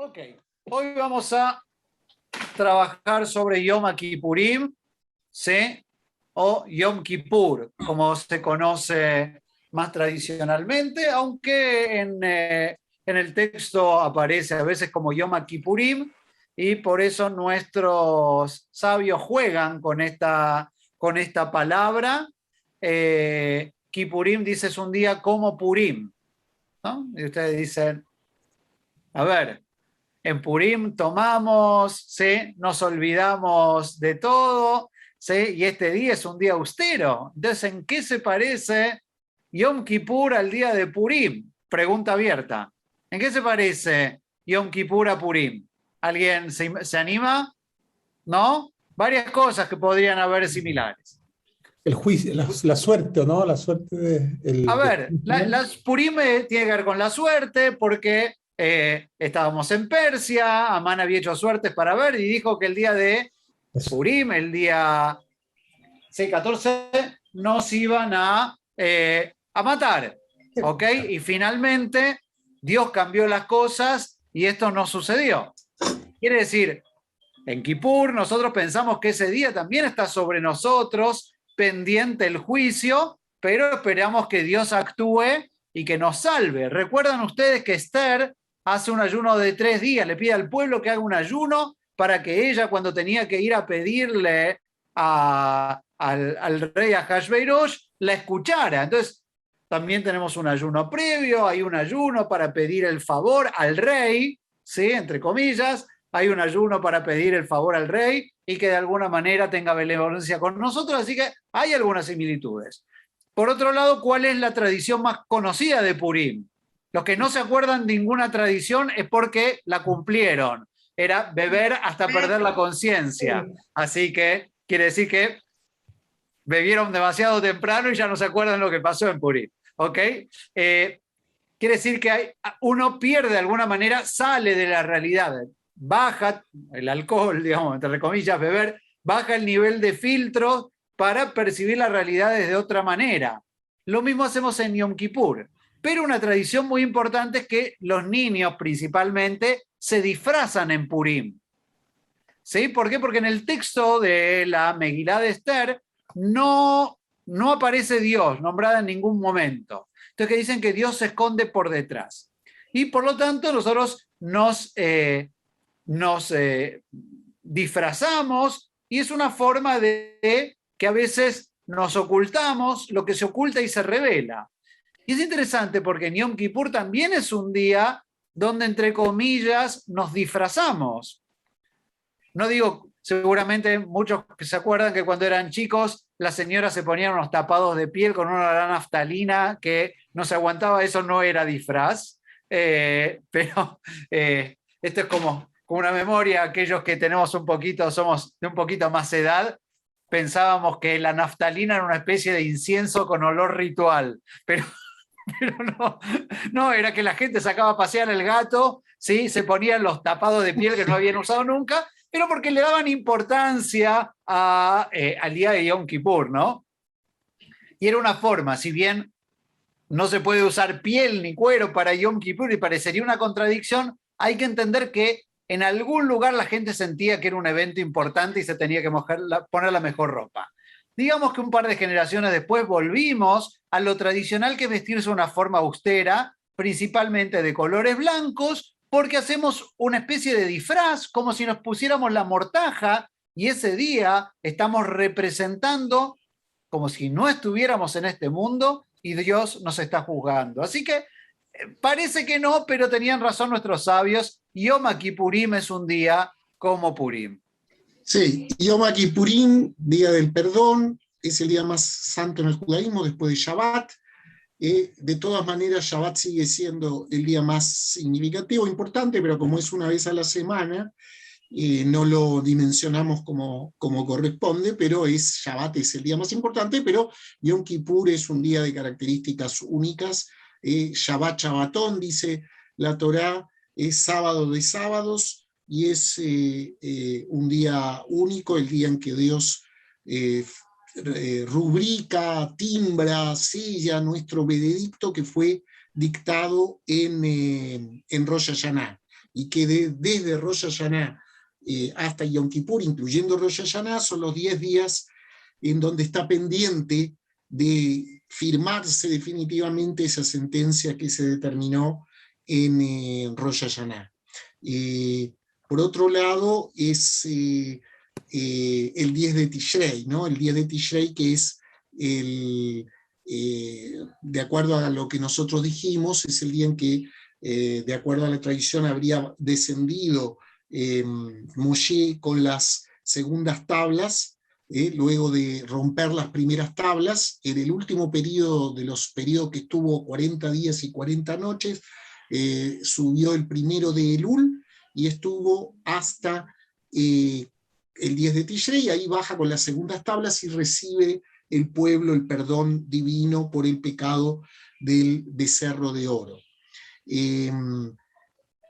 Ok, hoy vamos a trabajar sobre Yom Kippurim, ¿sí? O Yom Kippur, como se conoce más tradicionalmente, aunque en el texto aparece a veces como Yom Kippurim, y por eso nuestros sabios juegan con esta palabra. Kippurim dice es un día como Purim, ¿no? Y ustedes dicen, a ver, en Purim tomamos, ¿sí? Nos olvidamos de todo, ¿sí? Y este día es un día austero. Entonces, ¿en qué se parece Yom Kippur al día de Purim? Pregunta abierta. ¿En qué se parece Yom Kippur a Purim? ¿Alguien se anima? ¿No? Varias cosas que podrían haber similares. El juicio, la suerte, ¿o no? La suerte A del ver, juicio final. las Purim tiene que ver con la suerte porque estábamos en Persia, Amán había hecho suertes para ver y dijo que el día de Eso. Purim, el día C14, nos iban a matar, ¿ok? Y finalmente Dios cambió las cosas y esto no sucedió. Quiere decir, en Kippur nosotros pensamos que ese día también está sobre nosotros, pendiente el juicio, pero esperamos que Dios actúe y que nos salve. ¿Recuerdan ustedes que Esther hace un ayuno de 3 días, le pide al pueblo que haga un ayuno para que ella, cuando tenía que ir a pedirle al rey Ahasverosh, la escuchara? Entonces, también tenemos un ayuno previo, hay un ayuno para pedir el favor al rey, ¿sí? Entre comillas, hay un ayuno para pedir el favor al rey y que de alguna manera tenga benevolencia con nosotros, así que hay algunas similitudes. Por otro lado, ¿cuál es la tradición más conocida de Purim? Los que no se acuerdan de ninguna tradición es porque la cumplieron. Era beber hasta perder la conciencia. Así que quiere decir que bebieron demasiado temprano y ya no se acuerdan lo que pasó en Purim. ¿Ok? Quiere decir que uno pierde de alguna manera, sale de la realidad, baja el alcohol, digamos, entre comillas, beber, baja el nivel de filtro para percibir la realidad desde otra manera. Lo mismo hacemos en Yom Kippur. Pero una tradición muy importante es que los niños principalmente se disfrazan en Purim. ¿Sí? ¿Por qué? Porque en el texto de la Megilá de Esther no aparece Dios nombrada en ningún momento. Entonces, que dicen que Dios se esconde por detrás. Y por lo tanto, nosotros nos disfrazamos y es una forma de que a veces nos ocultamos lo que se oculta y se revela. Y es interesante porque en Yom Kippur también es un día donde, entre comillas, nos disfrazamos. No digo, seguramente muchos que se acuerdan que cuando eran chicos las señoras se ponían unos tapados de piel con una gran naftalina que no se aguantaba, eso no era disfraz, pero esto es como una memoria, aquellos que tenemos un poquito, somos de un poquito más edad, pensábamos que la naftalina era una especie de incienso con olor ritual, pero no, era que la gente sacaba a pasear el gato, ¿sí? Se ponían los tapados de piel que no habían usado nunca, pero porque le daban importancia al día de Yom Kippur, ¿no? Y era una forma, si bien no se puede usar piel ni cuero para Yom Kippur y parecería una contradicción, hay que entender que en algún lugar la gente sentía que era un evento importante y se tenía que poner la mejor ropa. Digamos que un par de generaciones después volvimos a lo tradicional, que es vestirse de una forma austera, principalmente de colores blancos, porque hacemos una especie de disfraz, como si nos pusiéramos la mortaja, y ese día estamos representando como si no estuviéramos en este mundo y Dios nos está juzgando. Así que parece que no, pero tenían razón nuestros sabios. Yom Kippurim es un día como Purim. Sí, Yom Kippurim, Día del Perdón, es el día más santo en el judaísmo después de Shabbat. De todas maneras, Shabbat sigue siendo el día más significativo, importante, pero como es una vez a la semana, no lo dimensionamos como corresponde, pero Shabbat es el día más importante, pero Yom Kippur es un día de características únicas. Shabbat Shabbatón, dice la Torá, es sábado de sábados, y es un día único, el día en que Dios rubrica, timbra, sella nuestro veredicto que fue dictado en Rosh Hashanah. y que desde Rosh Hashanah hasta Yom Kippur, incluyendo Rosh Hashanah, son los 10 días en donde está pendiente de firmarse definitivamente esa sentencia que se determinó en Rosh Hashanah. Por otro lado, es el 10 de Tishrei, ¿no? El 10 de Tishrei, que es de acuerdo a lo que nosotros dijimos, es el día en que, de acuerdo a la tradición, habría descendido Moshe con las segundas tablas, luego de romper las primeras tablas. En el último periodo de los periodos que estuvo 40 días y 40 noches, subió el 1 de Elul y estuvo hasta el 10 de Tishrei, y ahí baja con las segundas tablas y recibe el pueblo el perdón divino por el pecado del becerro de oro.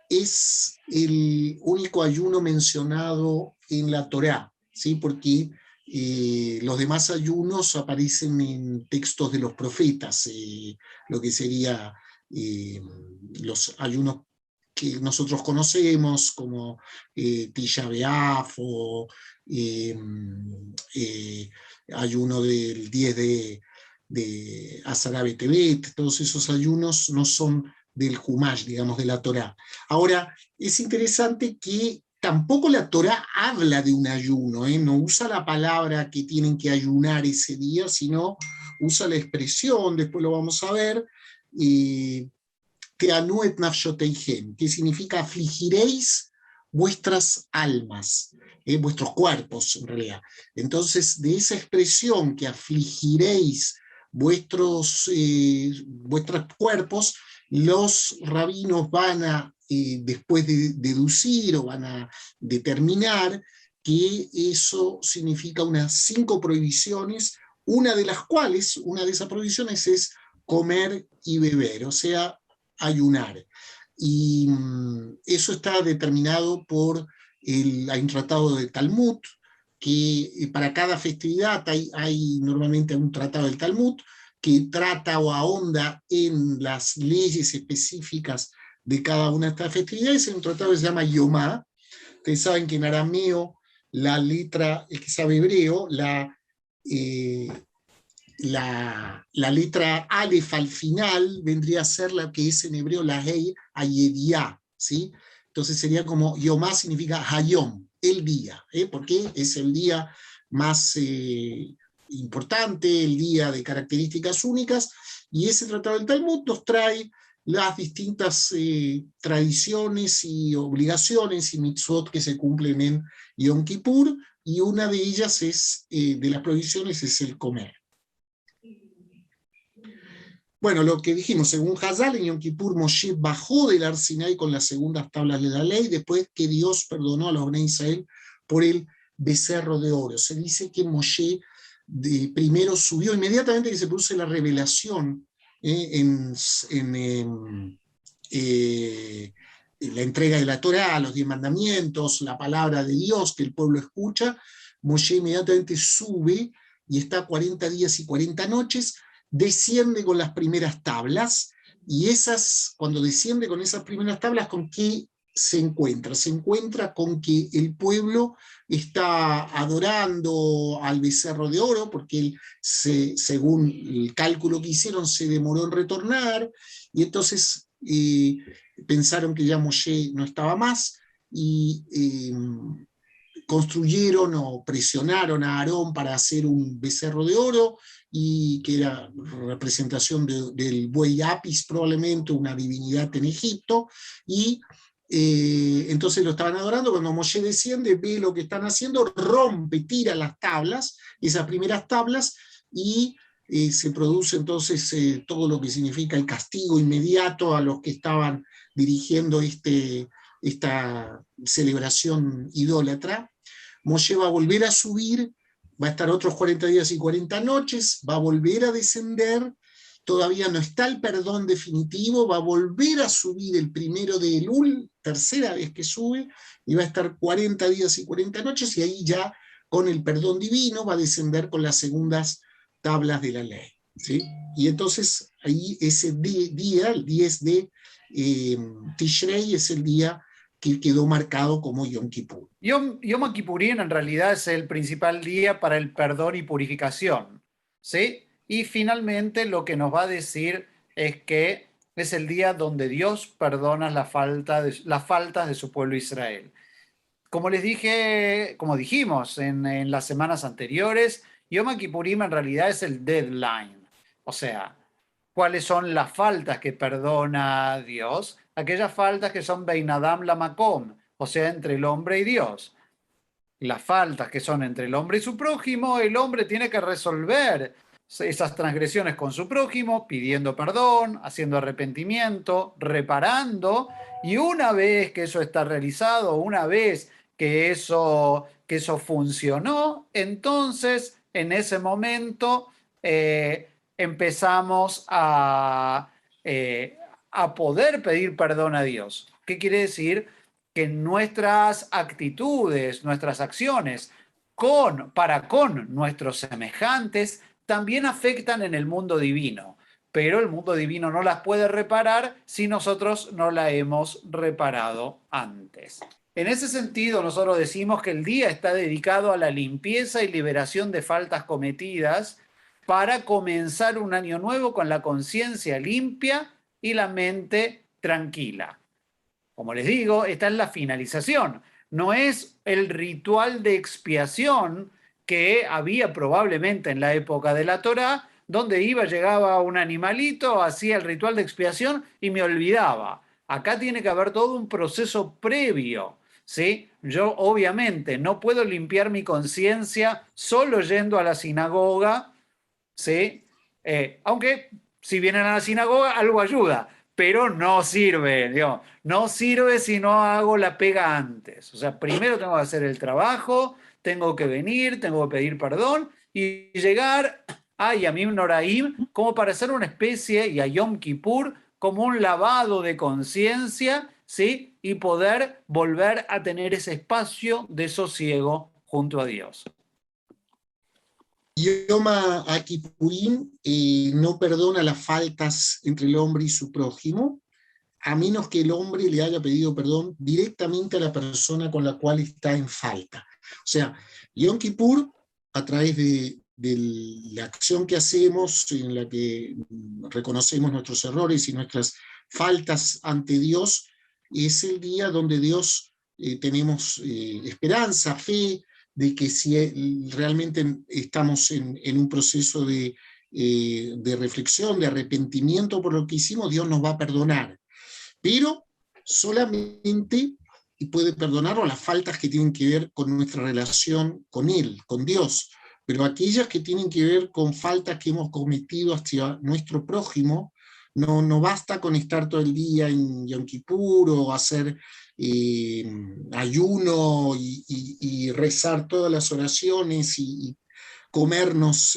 Es el único ayuno mencionado en la Torá, ¿sí? Porque los demás ayunos aparecen en textos de los profetas, lo que sería los ayunos que nosotros conocemos, como Tisha B'Av o ayuno del 10 de Asara B'Tevet. Todos esos ayunos no son del Humash, digamos, de la Torá. Ahora, es interesante que tampoco la Torá habla de un ayuno, no usa la palabra que tienen que ayunar ese día, sino usa la expresión, después lo vamos a ver, Te'anu et nafshoteihem, que significa afligiréis vuestras almas, vuestros cuerpos en realidad. Entonces, de esa expresión que afligiréis vuestros cuerpos, los rabinos van a, después de deducir o van a determinar que eso significa unas 5 prohibiciones, una de esas prohibiciones es comer y beber, o sea, ayunar. Y eso está determinado por hay un tratado del Talmud, que para cada festividad hay normalmente un tratado del Talmud que trata o ahonda en las leyes específicas de cada una de estas festividades. Es un tratado que se llama Yomá. Ustedes saben que en arameo la letra, el que sabe hebreo, la letra Aleph al final vendría a ser la que es en hebreo la Hei Ayediá, ¿sí? Entonces sería como Yomá significa Hayom, el día, porque es el día más importante, el día de características únicas, y ese tratado del Talmud nos trae las distintas tradiciones y obligaciones y mitzvot que se cumplen en Yom Kippur, y una de ellas de las prohibiciones es el comer. Bueno, lo que dijimos, según Hazal, en Yom Kippur Moshe bajó del Har Sinai con las segundas tablas de la ley, después que Dios perdonó a los Bnei Israel por el becerro de oro. Se dice que Moshe primero subió, inmediatamente que se produce la revelación en la entrega de la Torá, los 10 mandamientos, la palabra de Dios que el pueblo escucha, Moshe inmediatamente sube y está 40 días y 40 noches, desciende con las primeras tablas, y cuando desciende con esas primeras tablas, ¿con qué se encuentra? Se encuentra con que el pueblo está adorando al becerro de oro, porque él, según el cálculo que hicieron, se demoró en retornar, y entonces pensaron que ya Moshe no estaba más, y construyeron o presionaron a Aarón para hacer un becerro de oro, y que era representación del buey Apis, probablemente una divinidad en Egipto, y entonces lo estaban adorando. Cuando Moshe desciende, ve lo que están haciendo, rompe, tira las tablas, esas primeras tablas, y se produce entonces todo lo que significa el castigo inmediato a los que estaban dirigiendo esta celebración idólatra. Moshe va a volver a subir, va a estar otros 40 días y 40 noches, va a volver a descender, todavía no está el perdón definitivo, va a volver a subir el 1 de Elul, tercera vez que sube, y va a estar 40 días y 40 noches, y ahí ya con el perdón divino va a descender con las segundas tablas de la ley, ¿sí? Y entonces ahí ese día, el 10 de Tishrei, es el día que quedó marcado como Yom Kippur. Yom Kippurín en realidad es el principal día para el perdón y purificación, ¿sí? Y finalmente lo que nos va a decir es que es el día donde Dios perdona las faltas de su pueblo Israel. Como les dije, como dijimos en las semanas anteriores, Yom Kippurim en realidad es el deadline. O sea, ¿cuáles son las faltas que perdona Dios? Aquellas faltas que son Bein Adam la Makom, o sea, entre el hombre y Dios. Las faltas que son entre el hombre y su prójimo, el hombre tiene que resolver esas transgresiones con su prójimo, pidiendo perdón, haciendo arrepentimiento, reparando, y una vez que eso está realizado, una vez que eso funcionó, entonces en ese momento empezamos a poder pedir perdón a Dios. ¿Qué quiere decir? Que nuestras actitudes, nuestras acciones para con nuestros semejantes también afectan en el mundo divino, pero el mundo divino no las puede reparar si nosotros no la hemos reparado antes. En ese sentido, nosotros decimos que el día está dedicado a la limpieza y liberación de faltas cometidas para comenzar un año nuevo con la conciencia limpia y la mente tranquila. Como les digo, esta es la finalización. No es el ritual de expiación que había probablemente en la época de la Torá, donde llegaba un animalito, hacía el ritual de expiación y me olvidaba. Acá tiene que haber todo un proceso previo, ¿sí? Yo obviamente no puedo limpiar mi conciencia solo yendo a la sinagoga, ¿sí? Aunque si vienen a la sinagoga algo ayuda, pero no sirve, digamos, no sirve si no hago la pega antes. O sea, primero tengo que hacer el trabajo, tengo que venir, tengo que pedir perdón y llegar a Yamim Noraim como para hacer una especie, y a Yom Kippur como un lavado de conciencia, ¿sí? Y poder volver a tener ese espacio de sosiego junto a Dios. Yom Kippurín no perdona las faltas entre el hombre y su prójimo, a menos que el hombre le haya pedido perdón directamente a la persona con la cual está en falta. O sea, Yom Kippur, a través de la acción que hacemos, en la que reconocemos nuestros errores y nuestras faltas ante Dios, es el día donde Dios tenemos esperanza, fe, de que si realmente estamos en un proceso de reflexión, de arrepentimiento por lo que hicimos, Dios nos va a perdonar. Pero solamente puede perdonarnos las faltas que tienen que ver con nuestra relación con Él, con Dios. Pero aquellas que tienen que ver con faltas que hemos cometido hacia nuestro prójimo, no basta con estar todo el día en Yom Kippur o hacer ayuno y rezar todas las oraciones y comernos,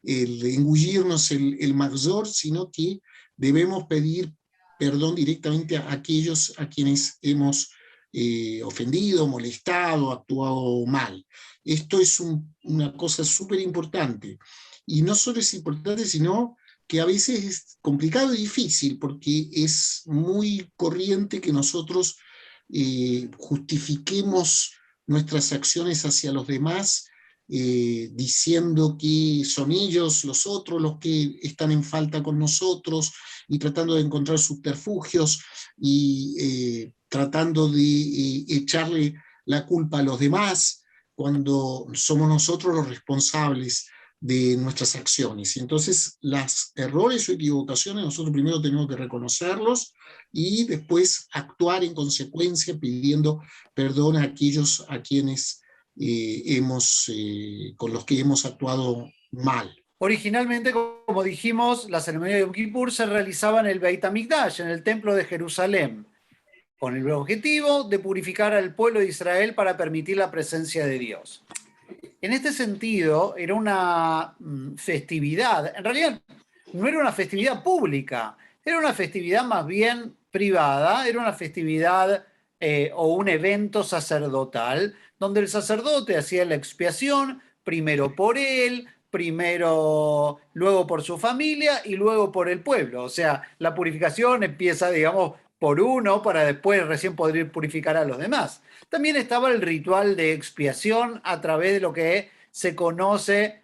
engullirnos el Magzor, sino que debemos pedir perdón directamente a aquellos a quienes hemos ofendido, molestado, actuado mal. Esto es una cosa súper importante. Y no solo es importante, sino que a veces es complicado y difícil, porque es muy corriente que nosotros justifiquemos nuestras acciones hacia los demás, diciendo que son ellos, los otros, los que están en falta con nosotros, y tratando de encontrar subterfugios y tratando de echarle la culpa a los demás, cuando somos nosotros los responsables de nuestras acciones. Y entonces los errores o equivocaciones nosotros primero tenemos que reconocerlos y después actuar en consecuencia pidiendo perdón a aquellos a quienes con los que hemos actuado mal. Originalmente, como dijimos, la ceremonia de Yom Kippur se realizaba en el Beit HaMikdash, en el Templo de Jerusalén, con el objetivo de purificar al pueblo de Israel para permitir la presencia de Dios. En este sentido, era una festividad, en realidad no era una festividad pública, era una festividad más bien privada, era una festividad o un evento sacerdotal, donde el sacerdote hacía la expiación, primero por él, luego por su familia y luego por el pueblo. O sea, la purificación empieza, digamos, por uno para después recién poder purificar a los demás. También estaba el ritual de expiación a través de lo que se conoce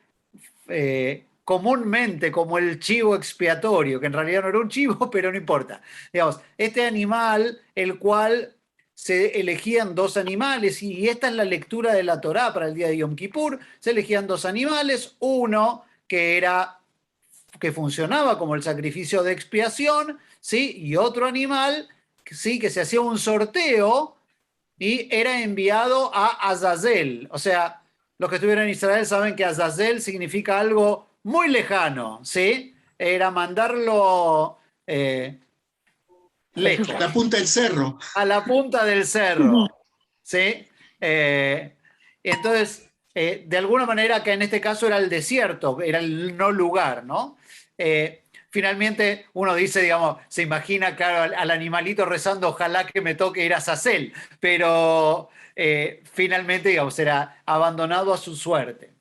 comúnmente como el chivo expiatorio, que en realidad no era un chivo, pero no importa. Digamos, este animal, el cual se elegían dos animales, y esta es la lectura de la Torá para el día de Yom Kippur, se elegían dos animales, uno que funcionaba como el sacrificio de expiación, ¿sí? Y otro animal, ¿sí? Que se hacía un sorteo y era enviado a Azazel. O sea, los que estuvieron en Israel saben que Azazel significa algo muy lejano, ¿sí? Era mandarlo lejos, La punta del cerro. a la punta del cerro, ¿sí? Entonces, de alguna manera, que en este caso era el desierto, era el no lugar, ¿no? Finalmente uno dice, digamos, se imagina, claro, al animalito rezando, ojalá que me toque ir a Sacel, pero finalmente, digamos, era abandonado a su suerte.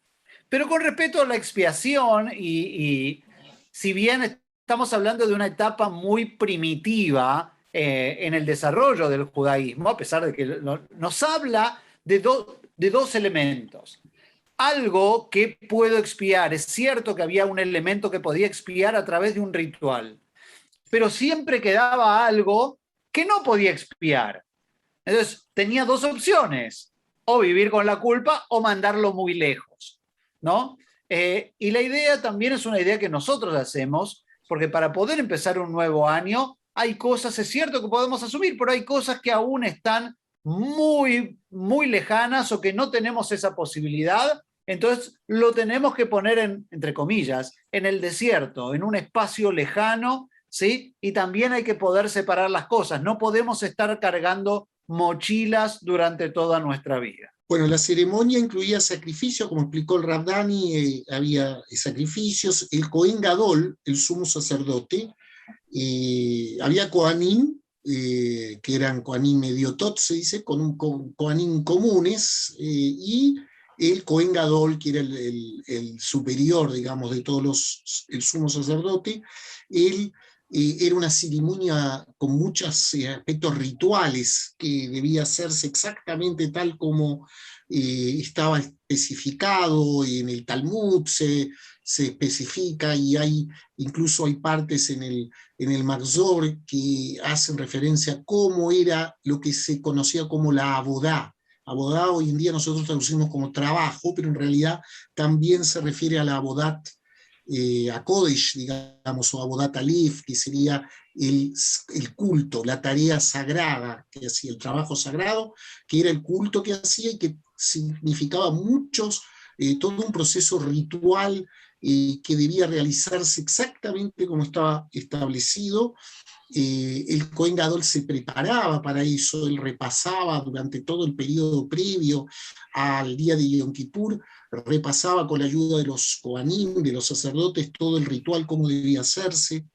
Pero con respecto a la expiación, y si bien estamos hablando de una etapa muy primitiva en el desarrollo del judaísmo, a pesar de que nos habla de dos elementos. Algo que puedo expiar. Es cierto que había un elemento que podía expiar a través de un ritual, pero siempre quedaba algo que no podía expiar. Entonces tenía dos opciones: o vivir con la culpa o mandarlo muy lejos, ¿no? Y la idea también es una idea que nosotros hacemos, porque para poder empezar un nuevo año hay cosas, es cierto que podemos asumir, pero hay cosas que aún están muy, muy lejanas o que no tenemos esa posibilidad. Entonces lo tenemos que poner entre comillas, en el desierto, en un espacio lejano, ¿sí? Y también hay que poder separar las cosas. No podemos estar cargando mochilas durante toda nuestra vida. Bueno, la ceremonia incluía sacrificios, como explicó el Rav Dani, había sacrificios. El Cohen Gadol, el sumo sacerdote, había Kohanim, que eran Kohanim mediotot, se dice, con Kohanim comunes, y el Cohen Gadol, que era el superior, digamos, de todos el sumo sacerdote. Él era una ceremonia con muchos aspectos rituales que debía hacerse exactamente tal como estaba especificado en el Talmud, se especifica, y incluso hay partes en el Marzor que hacen referencia a cómo era lo que se conocía como la abodá. Abodá hoy en día nosotros traducimos como trabajo, pero en realidad también se refiere a la abodat a Kodesh, digamos, o Abodat Alif, que sería el culto, la tarea sagrada que hacía, el trabajo sagrado, que era el culto que hacía y que significaba todo un proceso ritual que debía realizarse exactamente como estaba establecido. El Cohen Gadol se preparaba para eso, él repasaba durante todo el periodo previo al día de Yom Kippur, repasaba con la ayuda de los Kohanim, de los sacerdotes, todo el ritual, cómo debía hacerse.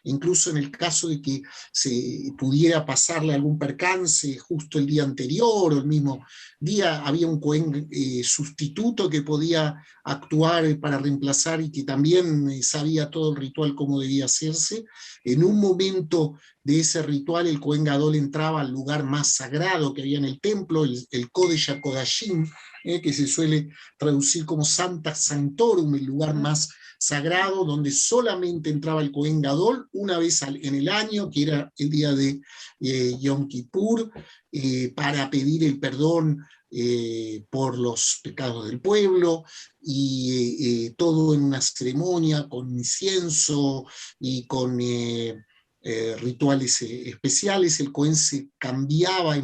Incluso en el caso de que se pudiera pasarle algún percance justo el día anterior o el mismo día, había un Cohen sustituto que podía actuar para reemplazar y que también sabía todo el ritual cómo debía hacerse. En un momento de ese ritual, el Cohen Gadol entraba al lugar más sagrado que había en el templo, el Kodesh HaKodashim, que se suele traducir como Santa Sanctorum, el lugar más sagrado, donde solamente entraba el Cohen Gadol una vez en el año, que era el día de Yom Kippur, para pedir el perdón por los pecados del pueblo, y todo en una ceremonia con incienso y con rituales especiales. El Cohen se cambiaba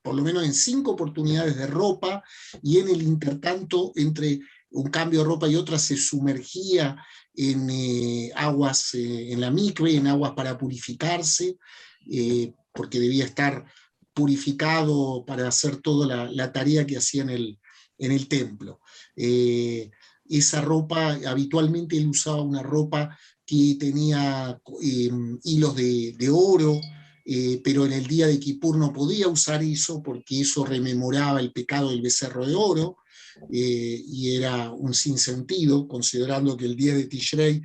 por lo menos en 5 oportunidades de ropa, y en el intertanto, entre un cambio de ropa y otra, se sumergía en aguas, en la mikve, en aguas para purificarse, porque debía estar purificado para hacer toda la tarea que hacía en el templo. Esa ropa, habitualmente él usaba una ropa que tenía hilos de oro, pero en el día de Kippur no podía usar eso porque eso rememoraba el pecado del becerro de oro, y era un sinsentido, considerando que el día de Tishrei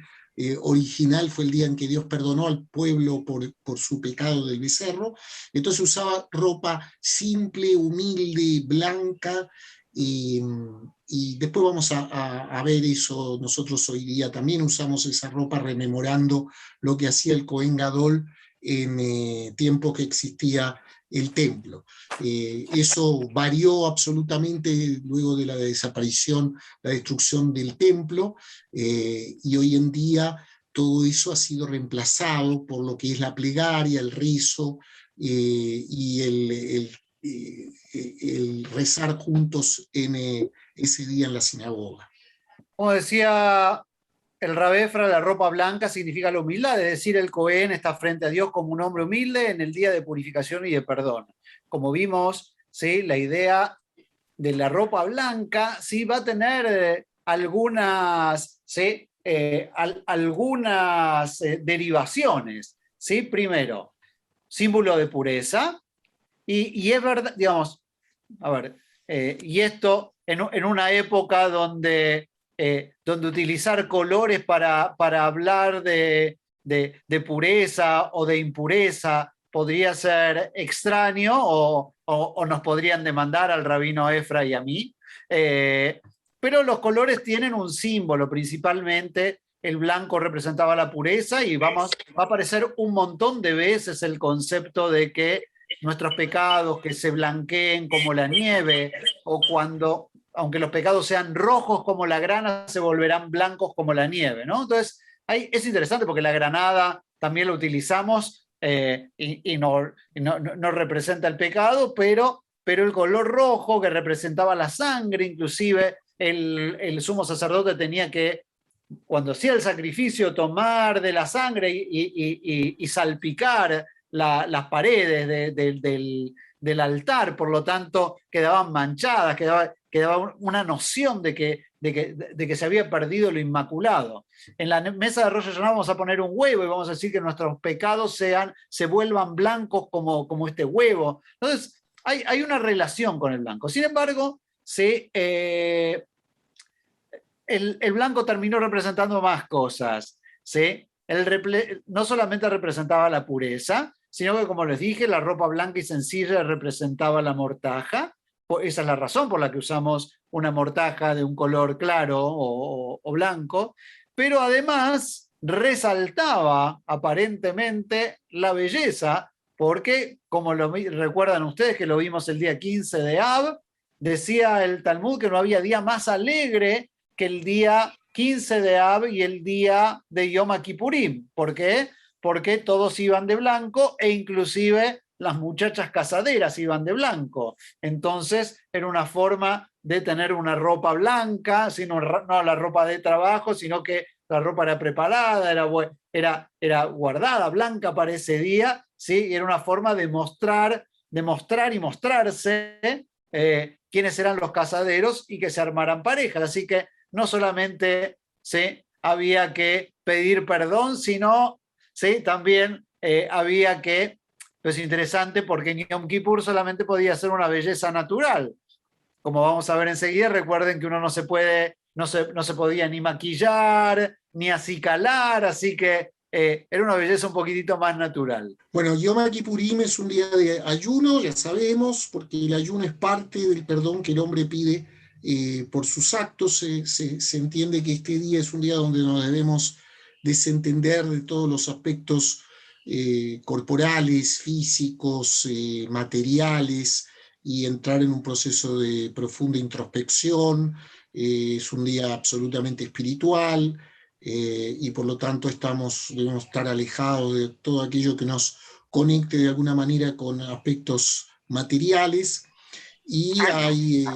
original fue el día en que Dios perdonó al pueblo por su pecado del becerro. Entonces usaba ropa simple, humilde, blanca, y después vamos a ver eso. Nosotros hoy día también usamos esa ropa rememorando lo que hacía el Cohen Gadol en tiempos que existía el templo. Eso varió absolutamente luego de la desaparición, la destrucción del templo, y hoy en día todo eso ha sido reemplazado por lo que es la plegaria, el rezo, y el rezar juntos en ese día en la sinagoga. Como decía el Rab Efra, la ropa blanca significa la humildad, es decir, el Cohen está frente a Dios como un hombre humilde en el día de purificación y de perdón. Como vimos, ¿sí?, la idea de la ropa blanca sí va a tener algunas, ¿sí?, algunas derivaciones. ¿Sí? Primero, símbolo de pureza, y es verdad, digamos, a ver, y esto en una época donde utilizar colores para hablar de pureza o de impureza podría ser extraño o nos podrían demandar al rabino Efra y a mí. Pero los colores tienen un símbolo, principalmente el blanco representaba la pureza, y va a aparecer un montón de veces el concepto de que nuestros pecados que se blanqueen como la nieve, o cuando, aunque los pecados sean rojos como la grana, se volverán blancos como la nieve, ¿no? Entonces, es interesante porque la granada también la utilizamos y no representa el pecado, pero el color rojo que representaba la sangre, inclusive el sumo sacerdote tenía que, cuando hacía el sacrificio, tomar de la sangre y salpicar las paredes del altar, por lo tanto quedaban manchadas, quedaba una noción de que se había perdido lo inmaculado. En la mesa de Rosh Hashanah vamos a poner un huevo y vamos a decir que nuestros pecados se vuelvan blancos como este huevo. Entonces hay una relación con el blanco. Sin embargo, el blanco terminó representando más cosas, ¿sí? No solamente representaba la pureza, sino que, como les dije, la ropa blanca y sencilla representaba la mortaja. Esa es la razón por la que usamos una mortaja de un color claro o blanco, pero además resaltaba aparentemente la belleza, porque, como recuerdan ustedes que lo vimos el día 15 de Av, decía el Talmud que no había día más alegre que el día 15 de Av y el día de Yom Kippurim. ¿Por qué? Porque todos iban de blanco, e inclusive las muchachas casaderas iban de blanco. Entonces era una forma de tener una ropa blanca, no la ropa de trabajo, sino que la ropa era preparada, era guardada blanca para ese día, ¿sí? Y era una forma de mostrar y mostrarse quiénes eran los casaderos y que se armaran parejas. Así que no solamente había que pedir perdón, sino también había que, es interesante porque en Yom Kippur solamente podía ser una belleza natural. Como vamos a ver enseguida, recuerden que uno no se podía ni maquillar, ni acicalar, así que era una belleza un poquitito más natural. Bueno, Yom Kippurim es un día de ayuno, ya sabemos, porque el ayuno es parte del perdón que el hombre pide por sus actos. Se entiende que este día es un día donde nos debemos desentender de todos los aspectos corporales, físicos, materiales, y entrar en un proceso de profunda introspección. Es un día absolutamente espiritual, y por lo tanto debemos estar alejados de todo aquello que nos conecte de alguna manera con aspectos materiales. Y ahí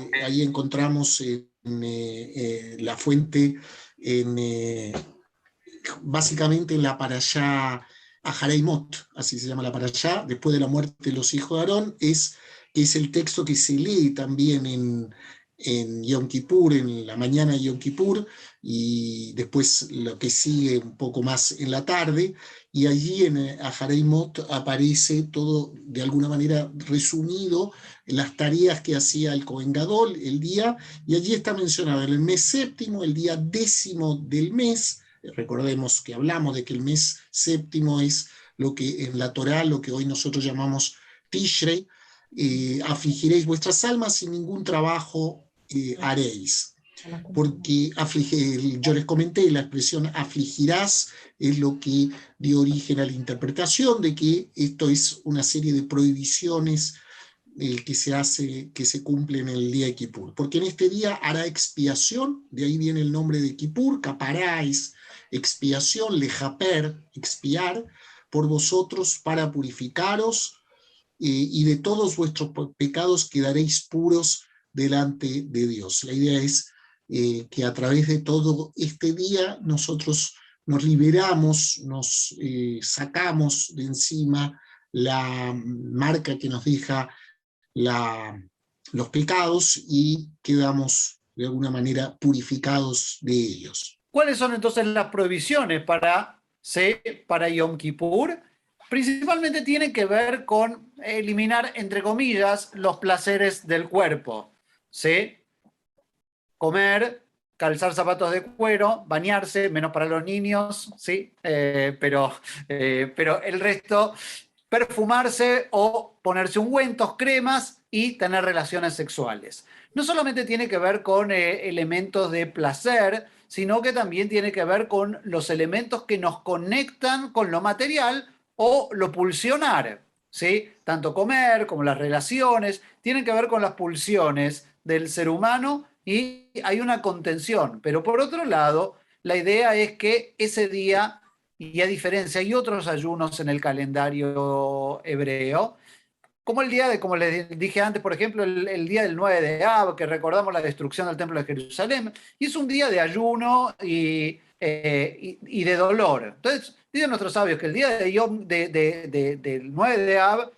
encontramos la fuente básicamente en la parashá Ahareimot, así se llama la parashá, después de la muerte de los hijos de Aarón. Es el texto que se lee también en Yom Kippur, en la mañana de Yom Kippur, y después lo que sigue un poco más en la tarde, y allí en Ahareimot aparece todo de alguna manera resumido en las tareas que hacía el Cohen Gadol el día, y allí está mencionado en el mes séptimo, el día 10º del mes, Recordemos que hablamos de que el mes séptimo es lo que en la Torá, lo que hoy nosotros llamamos Tishrei. Afligiréis vuestras almas, sin ningún trabajo haréis. Porque yo les comenté, la expresión afligirás es lo que dio origen a la interpretación de que esto es una serie de prohibiciones que se cumple en el día de Kippur. Porque en este día hará expiación, de ahí viene el nombre de Kippur, caparáis, expiación, lejaper, expiar, por vosotros para purificaros, y de todos vuestros pecados quedaréis puros delante de Dios. La idea es que a través de todo este día nosotros nos liberamos, nos sacamos de encima la marca que nos deja los pecados y quedamos de alguna manera purificados de ellos. ¿Cuáles son entonces las prohibiciones para Yom Kippur? Principalmente tiene que ver con eliminar, entre comillas, los placeres del cuerpo. ¿Sí? Comer, calzar zapatos de cuero, bañarse, menos para los niños, ¿sí? Pero el resto, perfumarse o ponerse ungüentos, cremas y tener relaciones sexuales. No solamente tiene que ver con elementos de placer, sino que también tiene que ver con los elementos que nos conectan con lo material o lo pulsionar, ¿sí? Tanto comer como las relaciones tienen que ver con las pulsiones del ser humano y hay una contención. Pero por otro lado, la idea es que ese día, y a diferencia, hay otros ayunos en el calendario hebreo, como el día de, como les dije antes, por ejemplo, el día del 9 de Av, que recordamos la destrucción del templo de Jerusalén, y es un día de ayuno y de dolor. Entonces, dicen nuestros sabios que el día del 9 de Av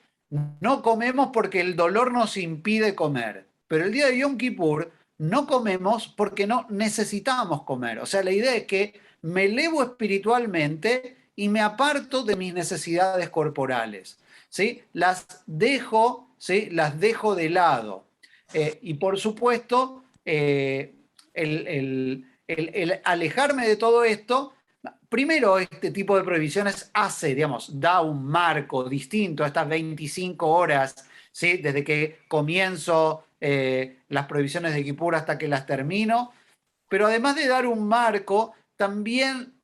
no comemos porque el dolor nos impide comer, pero el día de Yom Kippur no comemos porque no necesitamos comer. O sea, la idea es que me elevo espiritualmente y me aparto de mis necesidades corporales. ¿Sí? Las dejo, ¿sí? Las dejo de lado. Y por supuesto, el alejarme de todo esto, primero este tipo de prohibiciones da un marco distinto a estas 25 horas, ¿sí? Desde que comienzo las prohibiciones de Kippur hasta que las termino, pero además de dar un marco, también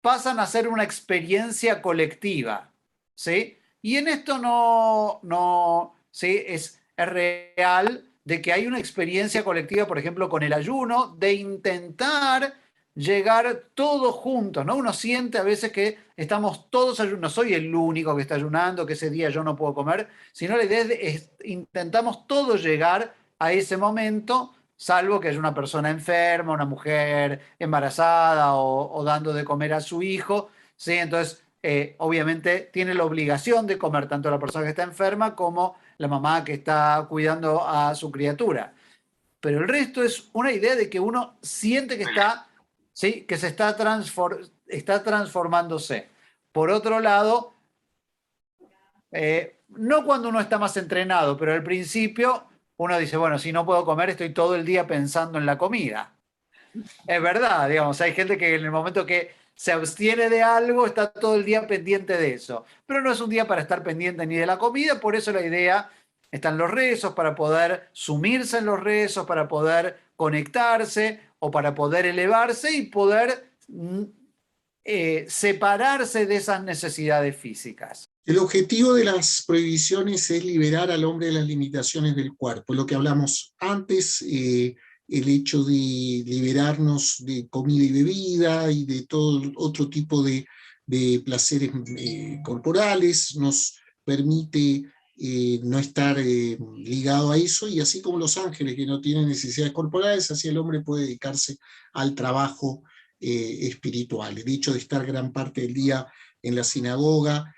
pasan a ser una experiencia colectiva, ¿sí? Y en esto ¿sí? Es real de que hay una experiencia colectiva, por ejemplo, con el ayuno, de intentar llegar todos juntos, ¿no? Uno siente a veces que estamos todos ayunando, no soy el único que está ayunando, que ese día yo no puedo comer, sino la idea es intentamos todos llegar a ese momento, salvo que haya una persona enferma, una mujer embarazada o dando de comer a su hijo, ¿sí? Entonces, obviamente tiene la obligación de comer tanto la persona que está enferma como la mamá que está cuidando a su criatura. Pero el resto es una idea de que uno siente que está, ¿sí? Que se está transformándose. Por otro lado, no cuando uno está más entrenado, pero al principio uno dice, bueno, si no puedo comer, estoy todo el día pensando en la comida. Es verdad, digamos, hay gente que en el momento que se abstiene de algo está todo el día pendiente de eso. Pero no es un día para estar pendiente ni de la comida, por eso la idea están los rezos, para poder sumirse en los rezos, para poder conectarse o para poder elevarse y poder separarse de esas necesidades físicas. El objetivo de las prohibiciones es liberar al hombre de las limitaciones del cuerpo, lo que hablamos antes, el hecho de liberarnos de comida y bebida y de todo otro tipo de placeres corporales, nos permite no estar ligado a eso, y así como los ángeles que no tienen necesidades corporales, así el hombre puede dedicarse al trabajo espiritual. El hecho de estar gran parte del día en la sinagoga,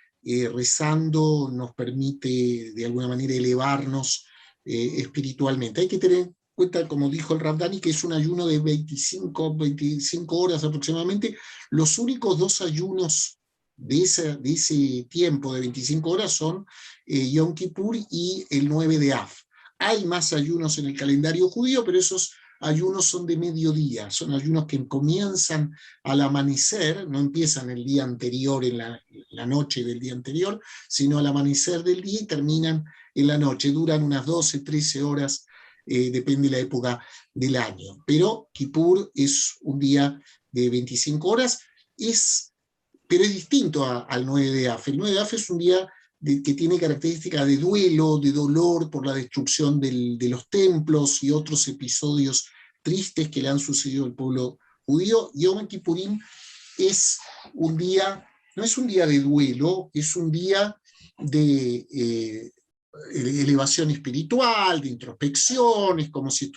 rezando, nos permite de alguna manera elevarnos espiritualmente. Hay que tener en cuenta, como dijo el Rav Dani, que es un ayuno de 25 horas aproximadamente. Los únicos dos ayunos de ese tiempo de 25 horas son Yom Kippur y el 9 de Av. Hay más ayunos en el calendario judío, pero esos ayunos son de mediodía, son ayunos que comienzan al amanecer, no empiezan el día anterior, en la noche del día anterior, sino al amanecer del día y terminan en la noche, duran unas 12, 13 horas, depende de la época del año. Pero Kippur es un día de 25 horas, pero es distinto al 9 de Af. El 9 de Af es un día que tiene características de duelo, de dolor por la destrucción de los templos y otros episodios tristes que le han sucedido al pueblo judío. Yom Kippurim es un día, no es un día de duelo, es un día de elevación espiritual, de introspección, es como si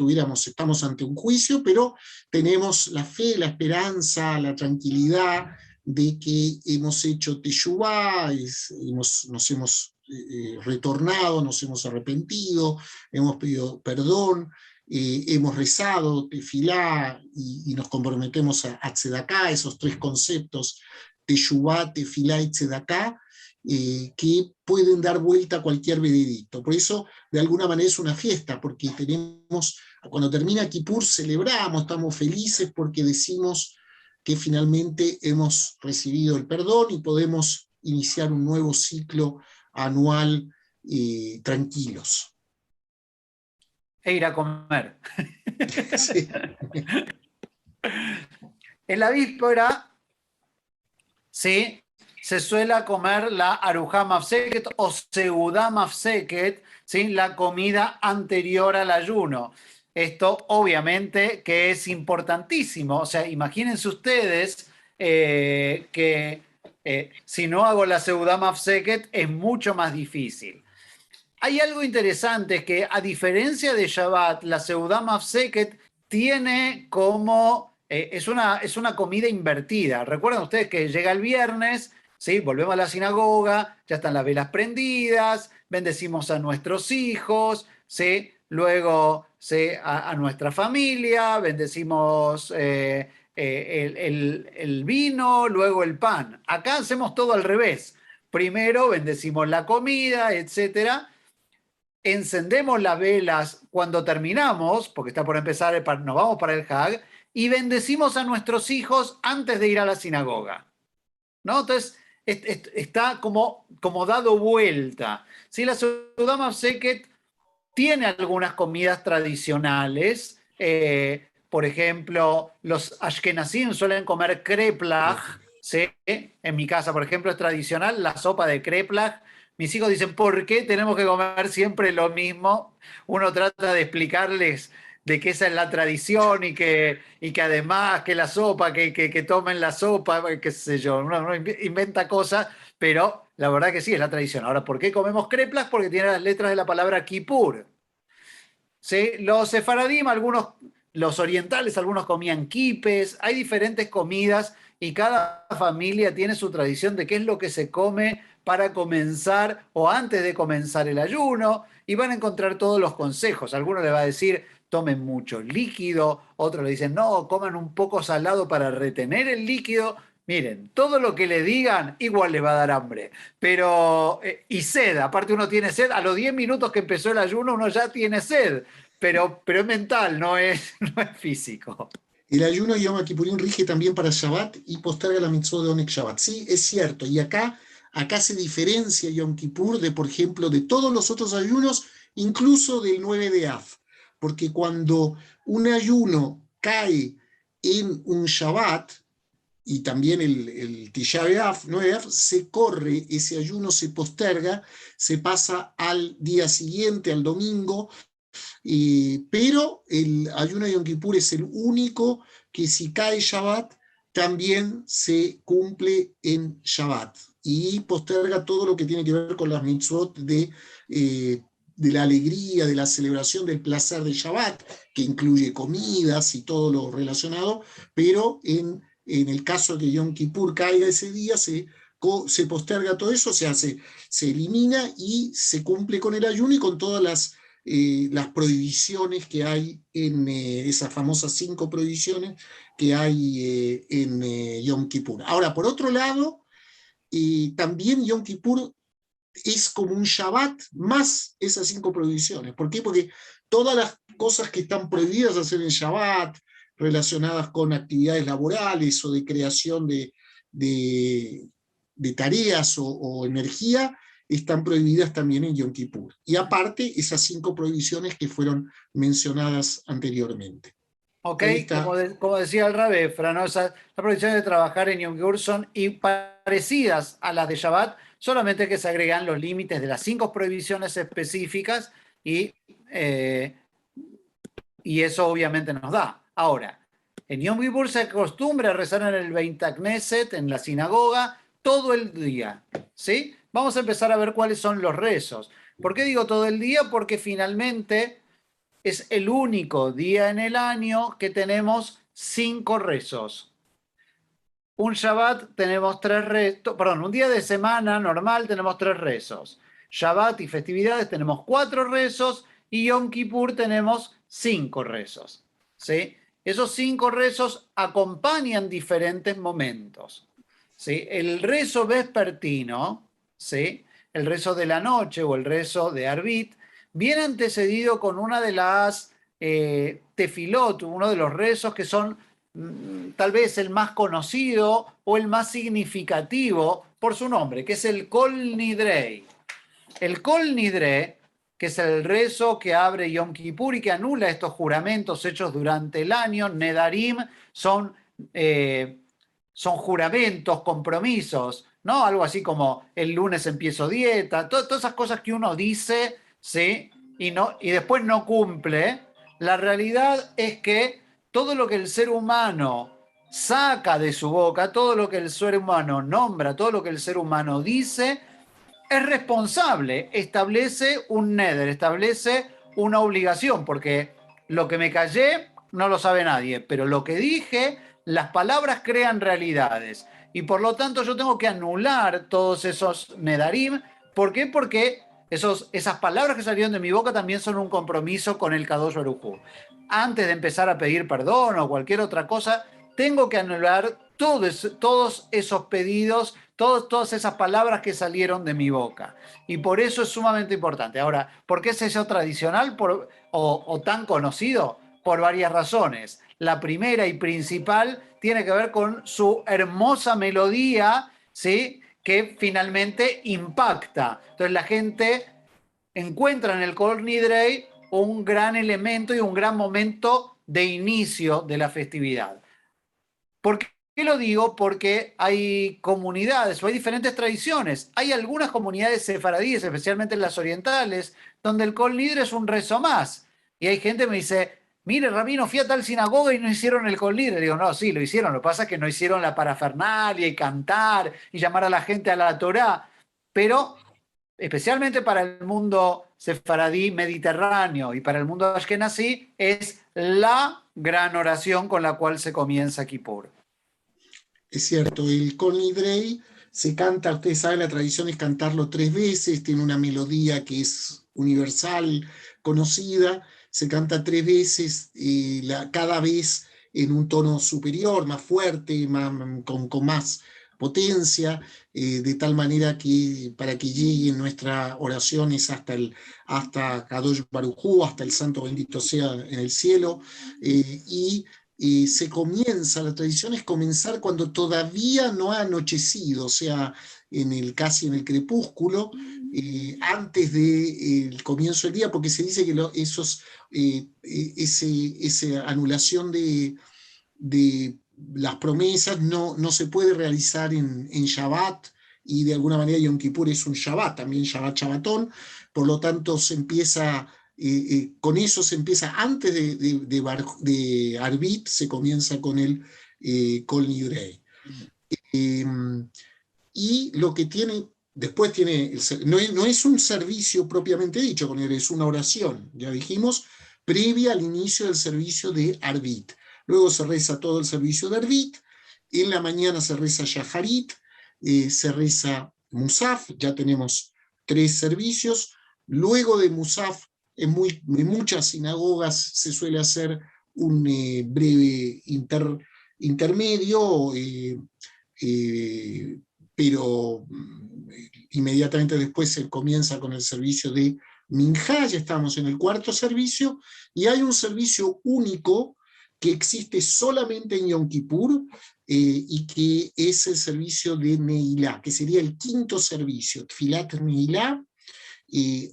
estamos ante un juicio, pero tenemos la fe, la esperanza, la tranquilidad de que hemos hecho teshuvá, nos hemos retornado, nos hemos arrepentido, hemos pedido perdón, hemos rezado tefilá y nos comprometemos a tzedaká, esos tres conceptos, teshuvá, tefilá y tzedaká, que pueden dar vuelta a cualquier veredicto. Por eso, de alguna manera, es una fiesta, porque cuando termina Kippur, celebramos, estamos felices porque decimos que finalmente hemos recibido el perdón y podemos iniciar un nuevo ciclo anual tranquilos. E ir a comer. Sí. En la víspera, sí, se suele comer la Arujá Mafseket o Seudá Mafseket, ¿sí? La comida anterior al ayuno. Esto obviamente que es importantísimo. O sea, imagínense ustedes que si no hago la Seudá Mafseket es mucho más difícil. Hay algo interesante que, a diferencia de Shabbat, la Seudá Mafseket tiene como... es una comida invertida. Recuerden ustedes que llega el viernes, ¿sí? Volvemos a la sinagoga, ya están las velas prendidas, bendecimos a nuestros hijos, ¿sí? Luego, ¿sí? a nuestra familia, bendecimos el vino, luego el pan. Acá hacemos todo al revés. Primero bendecimos la comida, etcétera. Encendemos las velas cuando terminamos, porque está por empezar, nos vamos para el Hag, y bendecimos a nuestros hijos antes de ir a la sinagoga, ¿no? Entonces, está como dado vuelta. ¿Sí? La Seudá Mafseket tiene algunas comidas tradicionales, por ejemplo, los ashkenazim suelen comer kreplach, ¿sí? En mi casa, por ejemplo, es tradicional la sopa de kreplach. Mis hijos dicen, ¿por qué tenemos que comer siempre lo mismo? Uno trata de explicarles de que esa es la tradición y que además que la sopa, que tomen la sopa, qué sé yo, uno inventa cosas, pero la verdad que sí, es la tradición. Ahora, ¿por qué comemos kreplach? Porque tiene las letras de la palabra Kippur. ¿Sí? Los sefaradim, los orientales, algunos comían quipes, hay diferentes comidas y cada familia tiene su tradición de qué es lo que se come para comenzar o antes de comenzar el ayuno, y van a encontrar todos los consejos. Algunos les va a decir, tomen mucho líquido, otros le dicen, no, coman un poco salado para retener el líquido. Miren, todo lo que le digan igual les va a dar hambre, pero y sed, aparte uno tiene sed, a los 10 minutos que empezó el ayuno uno ya tiene sed, pero es mental, no es físico. El ayuno de Yom Kippurim rige también para Shabbat y posterga la mitzvot de Onek Shabbat. Sí, es cierto, y acá se diferencia Yom Kippur de, por ejemplo, de todos los otros ayunos, incluso del 9 de Av, porque cuando un ayuno cae en un Shabbat, y también el Tisha B'Av, 9 de Av, se corre, ese ayuno se posterga, se pasa al día siguiente, al domingo, pero el ayuno de Yom Kippur es el único que si cae Shabbat, también se cumple en Shabbat, y posterga todo lo que tiene que ver con las mitzvot de la alegría, de la celebración del placer de Shabbat, que incluye comidas y todo lo relacionado, pero en el caso de que Yom Kippur caiga ese día, se posterga todo eso, se elimina y se cumple con el ayuno y con todas las prohibiciones que hay en esas famosas 5 prohibiciones que hay en Yom Kippur. Ahora, por otro lado, también Yom Kippur es como un Shabbat más esas 5 prohibiciones. ¿Por qué? Porque todas las cosas que están prohibidas hacer en Shabbat, relacionadas con actividades laborales o de creación de tareas o energía, están prohibidas también en Yom Kippur. Y aparte, esas 5 prohibiciones que fueron mencionadas anteriormente. Ok, Ahí está. como decía el Rabbi Efra, ¿no? Las prohibiciones de trabajar en Yom Kippur son parecidas a las de Shabbat, solamente que se agregan los límites de las 5 prohibiciones específicas eh, y eso obviamente nos da. Ahora, en Yom Kippur se acostumbra a rezar en el Beit Knesset, en la sinagoga, todo el día, ¿sí? Vamos a empezar a ver cuáles son los rezos. ¿Por qué digo todo el día? Porque finalmente es el único día en el año que tenemos 5 rezos. Un Shabbat tenemos 3 rezos, perdón, un día de semana normal tenemos 3 rezos. Shabbat y festividades tenemos 4 rezos y Yom Kippur tenemos 5 rezos. ¿Sí? Esos 5 rezos acompañan diferentes momentos. ¿Sí? El rezo vespertino, ¿sí? El rezo de la noche o el rezo de Arbit, viene antecedido con una de las tefilot, uno de los rezos que son tal vez el más conocido o el más significativo por su nombre, que es el Kol Nidrei. El Kol Nidrei, que es el rezo que abre Yom Kippur y que anula estos juramentos hechos durante el año. Nedarim son juramentos, compromisos, ¿no? Algo así como el lunes empiezo dieta, todas esas cosas que uno dice, ¿sí? Y después no cumple. La realidad es que todo lo que el ser humano saca de su boca, todo lo que el ser humano nombra, todo lo que el ser humano dice, es responsable, establece un neder, establece una obligación, porque lo que me callé no lo sabe nadie, pero lo que dije, las palabras crean realidades. Y por lo tanto yo tengo que anular todos esos nedarim. ¿Por qué? Porque esas palabras que salieron de mi boca también son un compromiso con el Kadosh Baruj Hu. Antes de empezar a pedir perdón o cualquier otra cosa, tengo que anular todos esos pedidos, todas esas palabras que salieron de mi boca. Y por eso es sumamente importante. Ahora, ¿por qué es eso tradicional o tan conocido? Por varias razones. La primera y principal tiene que ver con su hermosa melodía, ¿sí? Que finalmente impacta. Entonces la gente encuentra en el Kol Nidrei un gran elemento y un gran momento de inicio de la festividad. ¿Por qué lo digo? Porque hay comunidades o hay diferentes tradiciones. Hay algunas comunidades sefaradíes, especialmente las orientales, donde el Kol Nidre es un rezo más. Y hay gente que me dice, mire, rabino, fui a tal sinagoga y no hicieron el Kol Nidre. Digo, no, sí, lo hicieron. Lo que pasa es que no hicieron la parafernalia y cantar y llamar a la gente a la Torá. Pero especialmente para el mundo sefaradí mediterráneo y para el mundo ashkenazí, es la gran oración con la cual se comienza Kippur. Es cierto, el Kol Nidrei se canta, ustedes saben, la tradición es cantarlo 3 veces, tiene una melodía que es universal, conocida, se canta 3 veces, cada vez en un tono superior, más fuerte, con más potencia, de tal manera que para que lleguen nuestras oraciones hasta Kadosh Baruj Hu, hasta el Santo Bendito sea en el cielo, y se comienza, la tradición es comenzar cuando todavía no ha anochecido, o sea, casi en el crepúsculo, antes del comienzo del día, porque se dice que esa anulación de las promesas no se puede realizar en Shabbat, y de alguna manera Yom Kippur es un Shabbat, también Shabbatón, por lo tanto se empieza... con eso se empieza antes de Arbit, se comienza con el Kol Nidrei. Y lo que tiene, después tiene, no es un servicio propiamente dicho, con él es una oración, ya dijimos, previa al inicio del servicio de Arbit. Luego se reza todo el servicio de Arbit, en la mañana se reza Shaharit, se reza Musaf, ya tenemos 3 servicios. Luego de Musaf, en muchas sinagogas se suele hacer un breve intermedio, pero inmediatamente después se comienza con el servicio de Minjá, ya estamos en el cuarto servicio, y hay un servicio único que existe solamente en Yom Kippur, y que es el servicio de Neilá, que sería el quinto servicio, Tfilat Neilá,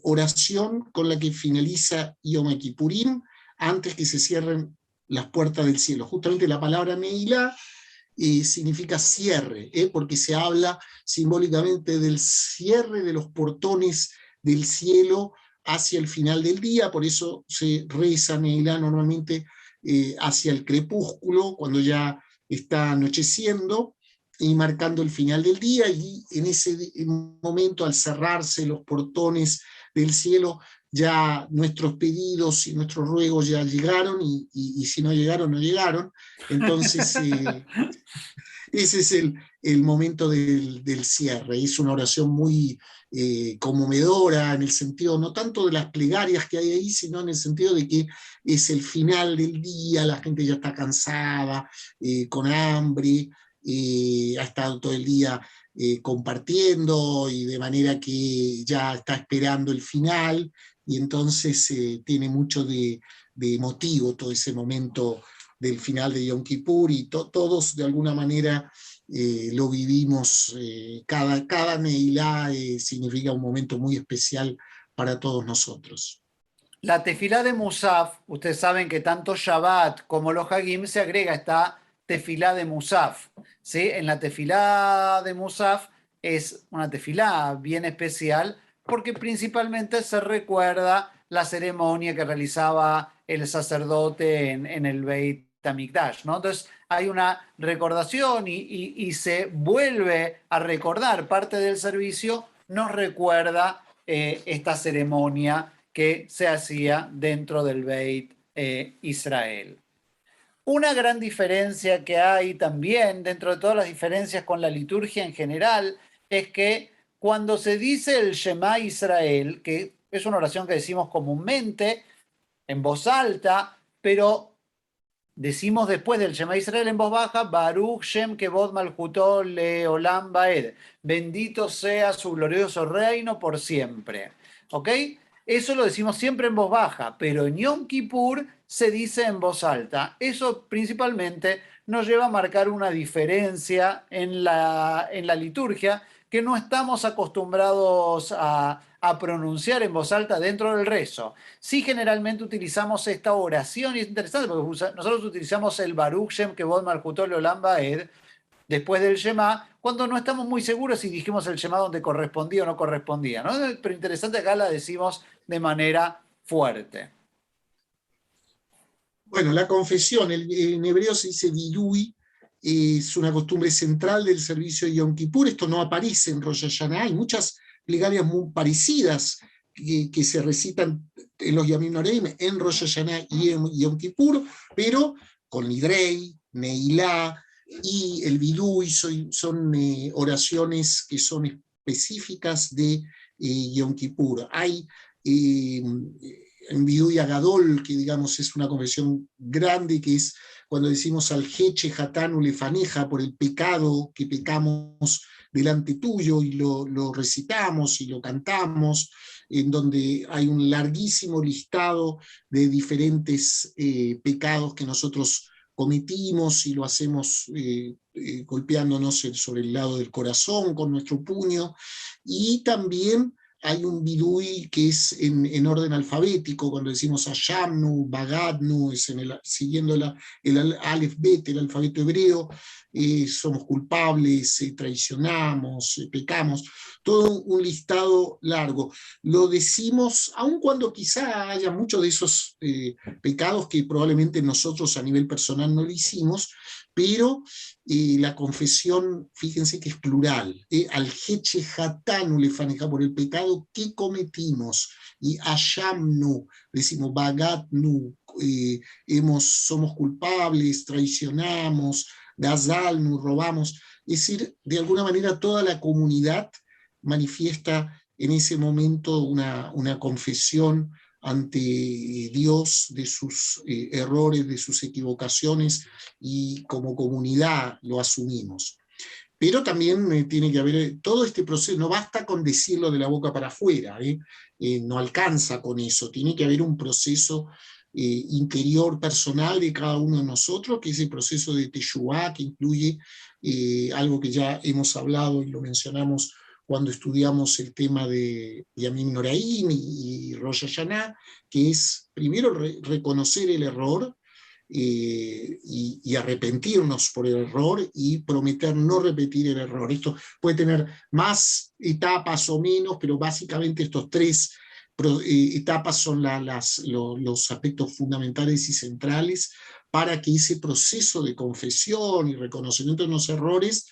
oración con la que finaliza Yom Kippurim, antes que se cierren las puertas del cielo. Justamente la palabra Neilá significa cierre, porque se habla simbólicamente del cierre de los portones del cielo hacia el final del día, por eso se reza Neilá normalmente hacia el crepúsculo, cuando ya está anocheciendo y marcando el final del día, y en ese momento, al cerrarse los portones del cielo, ya nuestros pedidos y nuestros ruegos ya llegaron, y si no llegaron, no llegaron. Entonces, ese es el momento del cierre. Es una oración muy conmovedora, en el sentido no tanto de las plegarias que hay ahí, sino en el sentido de que es el final del día, la gente ya está cansada, con hambre, ha estado todo el día compartiendo, y de manera que ya está esperando el final, y entonces tiene mucho de emotivo todo ese momento del final de Yom Kippur, y todos de alguna manera lo vivimos. Cada Neilá significa un momento muy especial para todos nosotros. La tefilá de Musaf, ustedes saben que tanto Shabbat como los Hagim se agrega esta tefilá de Musaf, ¿sí? En la tefilá de Musaf es una tefilá bien especial porque principalmente se recuerda la ceremonia que realizaba el sacerdote en el Beit HaMikdash, ¿no? Entonces hay una recordación y se vuelve a recordar parte del servicio, nos recuerda esta ceremonia que se hacía dentro del Beit Israel. Una gran diferencia que hay también, dentro de todas las diferencias con la liturgia en general, es que cuando se dice el Shema Israel, que es una oración que decimos comúnmente en voz alta, pero decimos después del Shema Israel en voz baja, Baruch Shem Kevod Malchuto Leolam Baed, bendito sea su glorioso reino por siempre. ¿Ok? Eso lo decimos siempre en voz baja, pero en Yom Kippur se dice en voz alta. Eso principalmente nos lleva a marcar una diferencia en la liturgia que no estamos acostumbrados a pronunciar en voz alta dentro del rezo. Sí, generalmente utilizamos esta oración, y es interesante porque nosotros utilizamos el Baruch Shem Kevod Malchuto Leolam Baed después del Shema, cuando no estamos muy seguros si dijimos el Shema donde correspondía o no correspondía, ¿no? Pero interesante, acá la decimos de manera fuerte. Bueno, la confesión, en hebreo se dice vidui, es una costumbre central del servicio de Yom Kippur. Esto no aparece en Rosh Hashanah. Hay muchas plegarias muy parecidas que se recitan en los Yamim Noreim, en Rosh Hashanah y en Yom Kippur, pero con Nidrei, Neilá y el Vidui son oraciones que son específicas de Yom Kippur. Hay en Vidui Agadol, que digamos es una confesión grande, que es cuando decimos al Heche Hatanu Lefaneja, por el pecado que pecamos delante tuyo, y lo recitamos y lo cantamos, en donde hay un larguísimo listado de diferentes pecados que nosotros cometimos, y lo hacemos golpeándonos sobre el lado del corazón con nuestro puño. Y también hay un vidui que es en orden alfabético, cuando decimos Hashamnu, Bagadnu, es siguiendo el Aleph Bet, el alfabeto hebreo, somos culpables, traicionamos, pecamos, todo un listado largo. Lo decimos, aun cuando quizá haya muchos de esos pecados que probablemente nosotros a nivel personal no lo hicimos, pero la confesión, fíjense que es plural, al Heche Hatanu Lefaneja, por el pecado que cometimos, y Ashamnu, decimos Bagatnu, somos culpables, traicionamos, Gazalnu, robamos. Es decir, de alguna manera toda la comunidad manifiesta en ese momento una confesión ante Dios de sus errores, de sus equivocaciones, y como comunidad lo asumimos. Pero también tiene que haber todo este proceso, no basta con decirlo de la boca para afuera, no alcanza con eso, tiene que haber un proceso interior personal de cada uno de nosotros, que es el proceso de Teshuvá, que incluye algo que ya hemos hablado y lo mencionamos cuando estudiamos el tema de Yamim Noraim y Rosh Hashanah, que es primero reconocer el error, y arrepentirnos por el error y prometer no repetir el error. Esto puede tener más etapas o menos, pero básicamente estos tres etapas son los aspectos fundamentales y centrales para que ese proceso de confesión y reconocimiento de los errores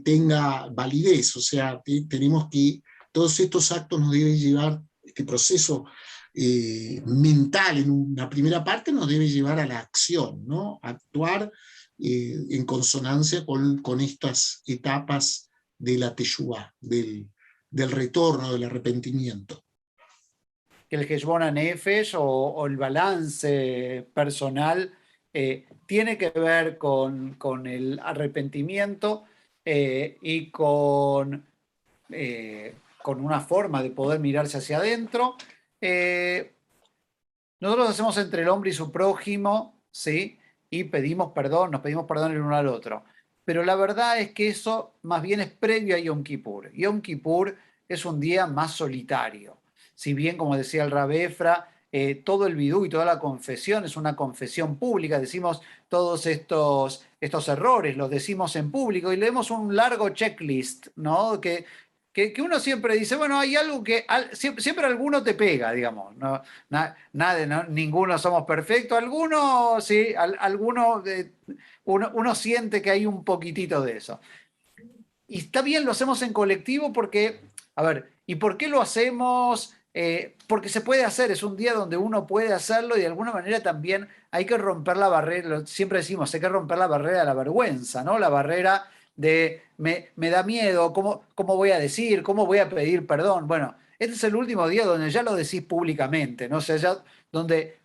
tenga validez. O sea, tenemos que, todos estos actos nos deben llevar, este proceso mental en una primera parte nos debe llevar a la acción, ¿no? Actuar en consonancia con estas etapas de la teshuvá, del retorno, del arrepentimiento. Que el Heshbon HaNefesh o el balance personal tiene que ver con el arrepentimiento y con una forma de poder mirarse hacia adentro. Nosotros hacemos entre el hombre y su prójimo, ¿sí? Y pedimos perdón, nos pedimos perdón el uno al otro. Pero la verdad es que eso más bien es previo a Yom Kippur. Yom Kippur es un día más solitario. Si bien, como decía el Rab Efra, todo el vidú y toda la confesión es una confesión pública, decimos todos estos errores, los decimos en público y leemos un largo checklist, ¿no? Que uno siempre dice, bueno, hay algo que siempre alguno te pega, digamos. No, ninguno somos perfectos. Algunos, sí, uno siente que hay un poquitito de eso. Y está bien, lo hacemos en colectivo porque, a ver, ¿y por qué lo hacemos? Porque se puede hacer, es un día donde uno puede hacerlo y de alguna manera también hay que romper la barrera, siempre decimos, hay que romper la barrera de la vergüenza, ¿no? La barrera de me da miedo, ¿cómo voy a decir? ¿Cómo voy a pedir perdón? Bueno, este es el último día donde ya lo decís públicamente, ¿no? O sea, ya donde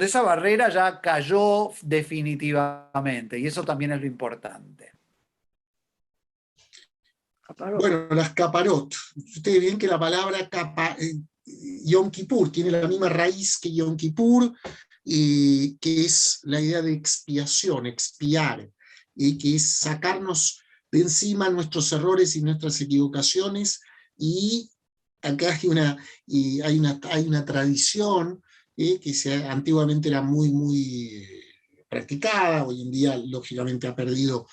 esa barrera ya cayó definitivamente, y eso también es lo importante. Bueno, las caparot. Ustedes ven que la palabra Yom Kippur tiene la misma raíz que Yom Kippur, que es la idea de expiación, expiar, que es sacarnos de encima nuestros errores y nuestras equivocaciones, y acá hay una tradición que antiguamente era muy practicada, hoy en día lógicamente ha perdido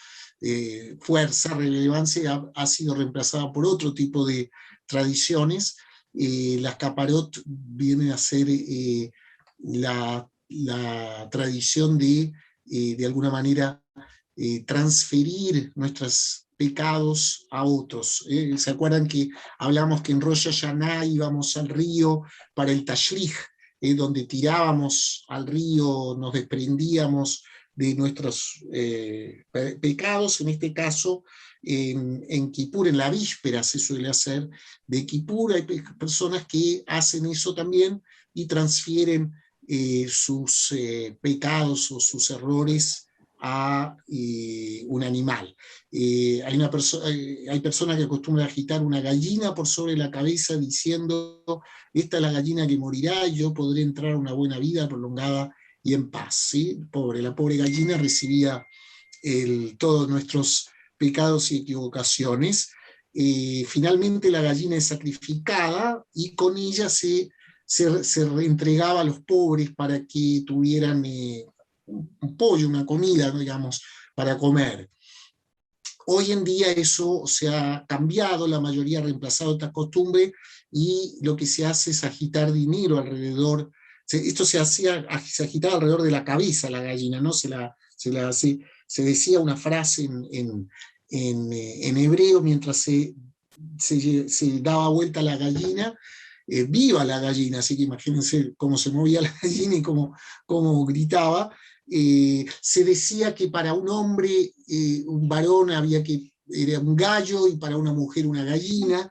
fuerza, relevancia, ha sido reemplazada por otro tipo de tradiciones. Las caparot vienen a ser la tradición de alguna manera, transferir nuestros pecados a otros. ¿Se acuerdan que hablamos que en Rosh Hashanah íbamos al río para el Tashlich, donde tirábamos al río, nos desprendíamos de nuestros pecados? En este caso, en Kippur, en la víspera se suele hacer de Kippur, hay personas que hacen eso también y transfieren sus pecados o sus errores a un animal. Hay personas que acostumbran a agitar una gallina por sobre la cabeza diciendo, esta es la gallina que morirá y yo podré entrar a una buena vida prolongada y en paz. ¿Sí? La pobre gallina recibía todos nuestros pecados y equivocaciones. Finalmente la gallina es sacrificada y con ella se entregaba a los pobres para que tuvieran un pollo, una comida, digamos, para comer. Hoy en día eso se ha cambiado, la mayoría ha reemplazado esta costumbre y lo que se hace es agitar dinero alrededor. Esto se agitaba alrededor de la cabeza la gallina, ¿no? Se decía una frase en hebreo mientras se daba vuelta la gallina, viva la gallina, así que imagínense cómo se movía la gallina y cómo gritaba. Se decía que para un hombre, un varón era un gallo y para una mujer una gallina,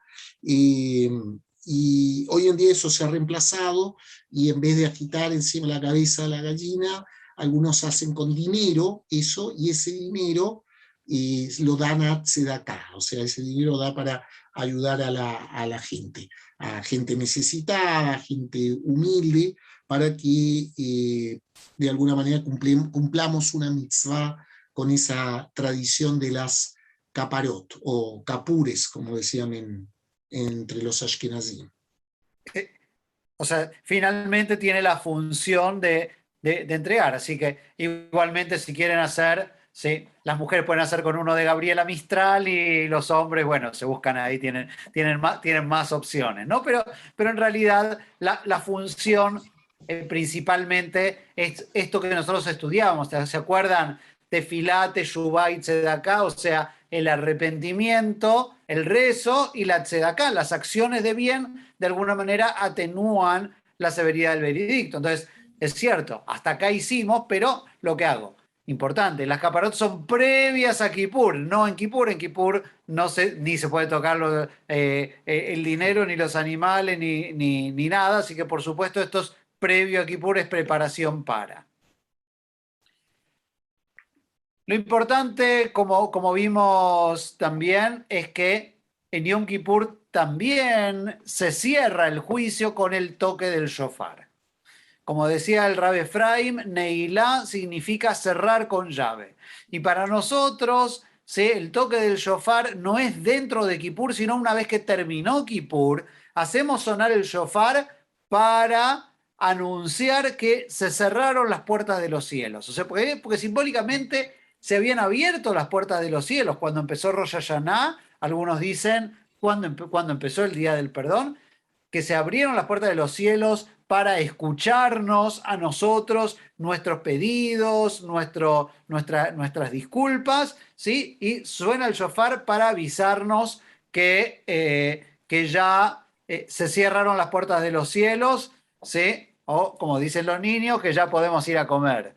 y hoy en día eso se ha reemplazado y en vez de agitar encima la cabeza de la gallina, algunos hacen con dinero eso, y ese dinero y lo dan a Tzedaká, o sea, ese dinero da para ayudar a la gente, a gente necesitada, a gente humilde, para que de alguna manera cumplamos una mitzvah con esa tradición de las caparot, o capures, como decían entre los ashkenazim. O sea, finalmente tiene la función de entregar. Así que igualmente si quieren hacer, sí, las mujeres pueden hacer con uno de Gabriela Mistral y los hombres, bueno, se buscan ahí, tienen más opciones, ¿no? Pero en realidad la función principalmente es esto que nosotros estudiábamos. ¿Se acuerdan? Tefilá, Teshuvá y Tzedaká, o sea, el arrepentimiento, el rezo y la tzedaká, las acciones de bien, de alguna manera atenúan la severidad del veredicto. Entonces, es cierto, hasta acá hicimos, pero lo que hago, importante, las caparot son previas a Kippur, no en Kippur. En Kippur ni se puede tocar el dinero, ni los animales, ni nada, así que por supuesto esto es previo a Kippur, es preparación para. Lo importante, como vimos también, es que en Yom Kippur también se cierra el juicio con el toque del shofar. Como decía el Rabbi Efraim, Neilá significa cerrar con llave. Y para nosotros, ¿sí?, el toque del shofar no es dentro de Kippur, sino una vez que terminó Kippur, hacemos sonar el shofar para anunciar que se cerraron las puertas de los cielos. O sea, porque simbólicamente se habían abierto las puertas de los cielos cuando empezó Rosh Hashanah. Algunos dicen cuando empezó el Día del Perdón, que se abrieron las puertas de los cielos para escucharnos a nosotros, nuestros pedidos, nuestras disculpas, ¿sí? Y suena el shofar para avisarnos que ya se cerraron las puertas de los cielos, ¿sí? O, como dicen los niños, que ya podemos ir a comer.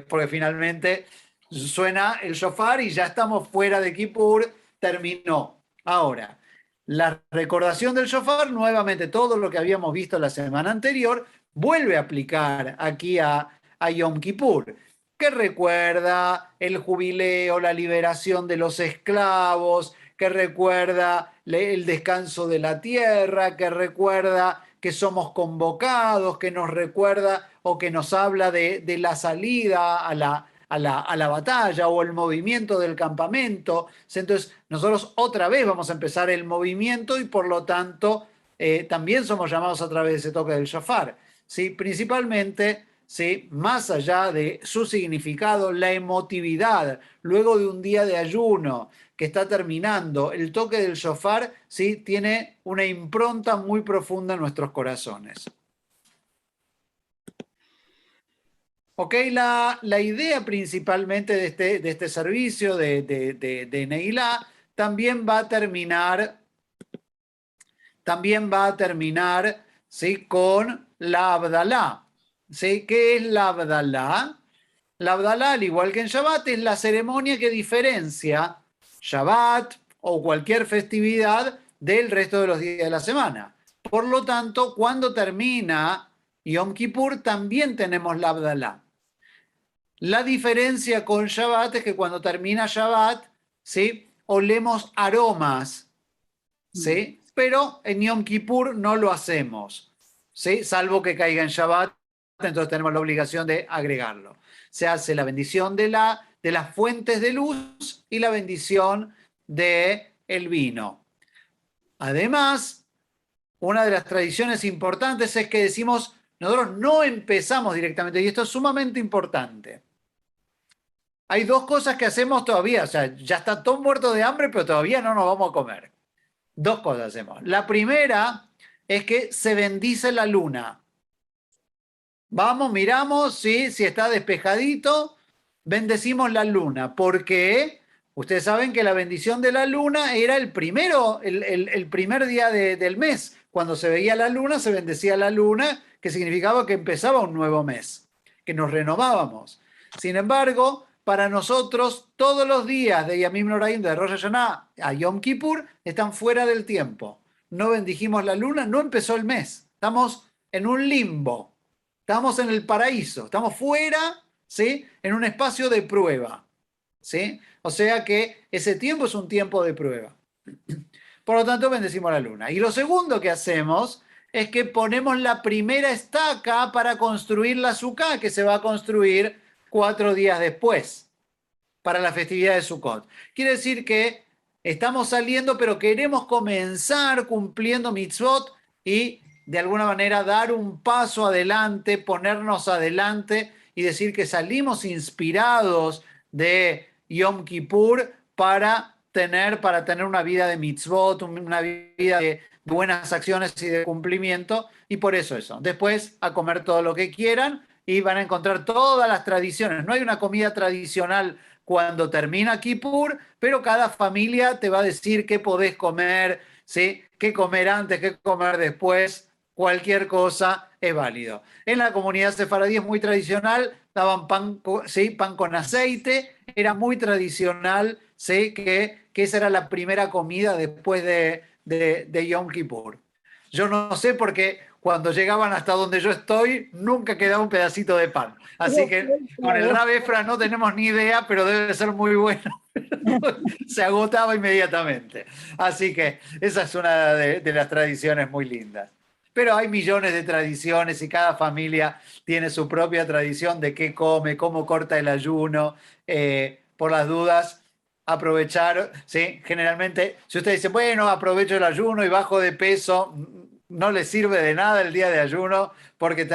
Porque finalmente suena el shofar y ya estamos fuera de Kippur, terminó. Ahora, la recordación del shofar, nuevamente todo lo que habíamos visto la semana anterior, vuelve a aplicar aquí a Yom Kippur, que recuerda el jubileo, la liberación de los esclavos, que recuerda el descanso de la tierra, que recuerda que somos convocados, que nos recuerda o que nos habla de la salida a la batalla o el movimiento del campamento. Entonces nosotros otra vez vamos a empezar el movimiento y por lo tanto también somos llamados a través de ese toque del shofar, ¿sí? Principalmente, ¿sí?, más allá de su significado, la emotividad, luego de un día de ayuno que está terminando, el toque del shofar, ¿sí?, tiene una impronta muy profunda en nuestros corazones. Ok, la idea principalmente de este servicio de Neilá también va a terminar, ¿sí?, con la Abdalá. ¿Sí? ¿Qué es la Abdalá? La Abdalá, al igual que en Shabbat, es la ceremonia que diferencia Shabbat o cualquier festividad del resto de los días de la semana. Por lo tanto, cuando termina Yom Kippur, también tenemos la Abdalá. La diferencia con Shabbat es que cuando termina Shabbat, ¿sí?, olemos aromas, ¿sí? Pero en Yom Kippur no lo hacemos, ¿sí?, salvo que caiga en Shabbat, entonces tenemos la obligación de agregarlo. Se hace la bendición de las fuentes de luz y la bendición del vino. Además, una de las tradiciones importantes es que decimos, nosotros no empezamos directamente, y esto es sumamente importante. Hay dos cosas que hacemos todavía, o sea, ya está todo muerto de hambre, pero todavía no nos vamos a comer. Dos cosas hacemos. La primera es que se bendice la luna. Vamos, miramos, ¿sí?, si está despejadito, bendecimos la luna. ¿Por qué? Ustedes saben que la bendición de la luna era el primer día del mes. Cuando se veía la luna, se bendecía la luna, que significaba que empezaba un nuevo mes, que nos renovábamos. Sin embargo, para nosotros, todos los días de Yamim Noraim, de Rosh Hashanah a Yom Kippur, están fuera del tiempo. No bendijimos la luna, no empezó el mes. Estamos en un limbo. Estamos en el paraíso. Estamos fuera, ¿sí?, en un espacio de prueba. ¿sí? O sea que ese tiempo es un tiempo de prueba. Por lo tanto, bendecimos la luna. Y lo segundo que hacemos es que ponemos la primera estaca para construir la Sukkah, que se va a construir 4 días después, para la festividad de Sukkot. Quiere decir que estamos saliendo, pero queremos comenzar cumpliendo mitzvot y de alguna manera dar un paso adelante, ponernos adelante y decir que salimos inspirados de Yom Kippur para tener una vida de mitzvot, una vida de buenas acciones y de cumplimiento, y por eso. Después a comer todo lo que quieran y van a encontrar todas las tradiciones. No hay una comida tradicional cuando termina Kippur, pero cada familia te va a decir qué podés comer, ¿sí? Qué comer antes, qué comer después, cualquier cosa es válido. En la comunidad sefaradí es muy tradicional, daban pan, ¿sí? Pan con aceite, era muy tradicional, ¿sí? Que esa era la primera comida después de Yom Kippur. Yo no sé porque cuando llegaban hasta donde yo estoy, nunca quedaba un pedacito de pan. Así que con el Rab Efra no tenemos ni idea, pero debe ser muy bueno. Se agotaba inmediatamente. Así que esa es una de las tradiciones muy lindas. Pero hay millones de tradiciones y cada familia tiene su propia tradición de qué come, cómo corta el ayuno. Por las dudas, aprovechar, ¿sí? Generalmente, si usted dice, bueno, aprovecho el ayuno y bajo de peso, no les sirve de nada el día de ayuno, porque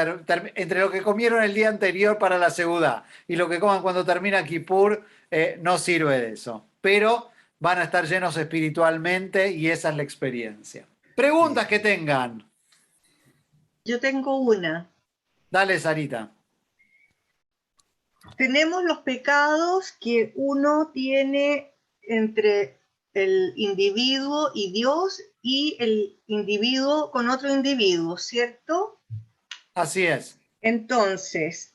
entre lo que comieron el día anterior para la segudá y lo que coman cuando termina Kippur, no sirve de eso. Pero van a estar llenos espiritualmente y esa es la experiencia. Preguntas que tengan. Yo tengo una. Dale, Sarita. Tenemos los pecados que uno tiene entre el individuo y Dios y el individuo con otro individuo, ¿cierto? Así es. Entonces,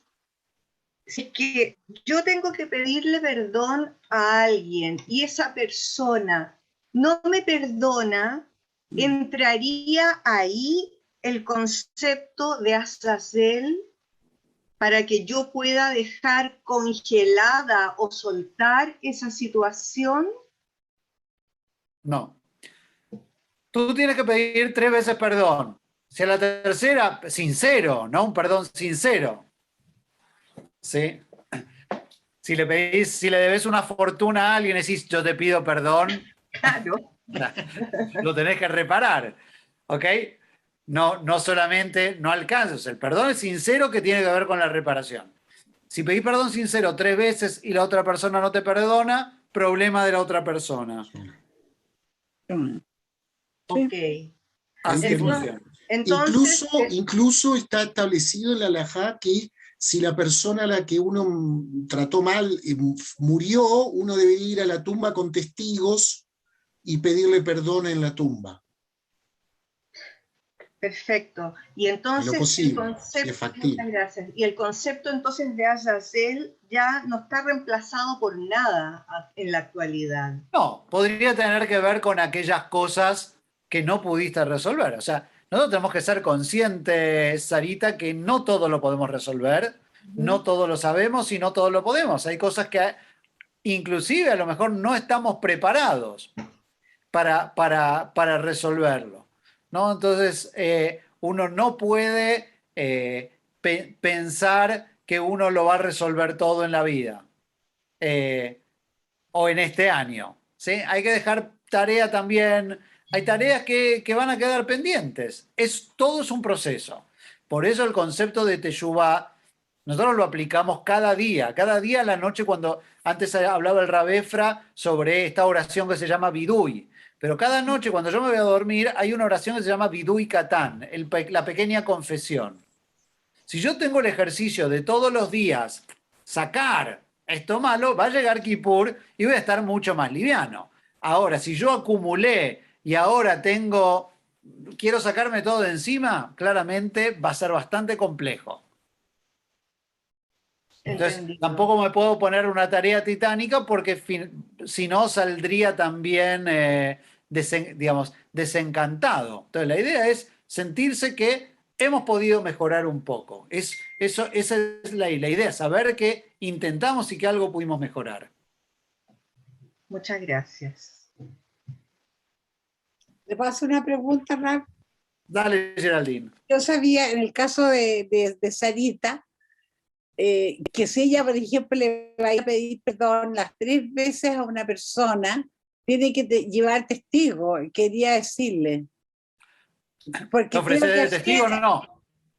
si que yo tengo que pedirle perdón a alguien y esa persona no me perdona, ¿entraría ahí el concepto de Azazel para que yo pueda dejar congelada o soltar esa situación? No. Tú tienes que pedir 3 veces perdón. Si a la tercera, sincero, ¿no? Un perdón sincero. ¿Sí? Si le debes una fortuna a alguien, decís, yo te pido perdón, Claro. lo tenés que reparar. ¿Ok? No solamente no alcanzas. El perdón es sincero que tiene que ver con la reparación. Si pedís perdón sincero 3 veces y la otra persona no te perdona, problema de la otra persona. Ok. Así funciona. Entonces, incluso está establecido en la halajá que si la persona a la que uno trató mal murió, uno debería ir a la tumba con testigos y pedirle perdón en la tumba. perfecto. Y entonces posible, el concepto, es factible. muchas gracias. Y el concepto entonces de Azazel ya no está reemplazado por nada en la actualidad. No, podría tener que ver con aquellas cosas que no pudiste resolver. O sea, nosotros tenemos que ser conscientes, Sarita, que no todo lo podemos resolver, no todo lo sabemos y no todo lo podemos. Hay cosas que inclusive a lo mejor no estamos preparados para resolverlo, ¿no? Entonces, uno no puede pensar que uno lo va a resolver todo en la vida o en este año, ¿sí? Hay que dejar tarea también. Hay tareas que van a quedar pendientes. Todo es un proceso. Por eso el concepto de Teshuvá, nosotros lo aplicamos cada día a la noche, cuando antes hablaba el Rab Efra sobre esta oración que se llama Vidui. Pero cada noche cuando yo me voy a dormir hay una oración que se llama Vidui Katán, la pequeña confesión. Si yo tengo el ejercicio de todos los días sacar esto malo, va a llegar Kippur y voy a estar mucho más liviano. Ahora, si yo acumulé y ahora quiero sacarme todo de encima, claramente va a ser bastante complejo. Entonces, Entendido. tampoco me puedo poner una tarea titánica porque si no saldría también, desencantado. Entonces, la idea es sentirse que hemos podido mejorar un poco. Esa es la idea, saber que intentamos y que algo pudimos mejorar. Muchas gracias. ¿Le puedo hacer una pregunta, Rab? Dale, Geraldine. Yo sabía, en el caso de Sarita, que si ella, por ejemplo, le va a pedir perdón las 3 veces a una persona, tiene que llevar testigo, quería decirle. Porque ¿Te ofrece creo que testigo o no?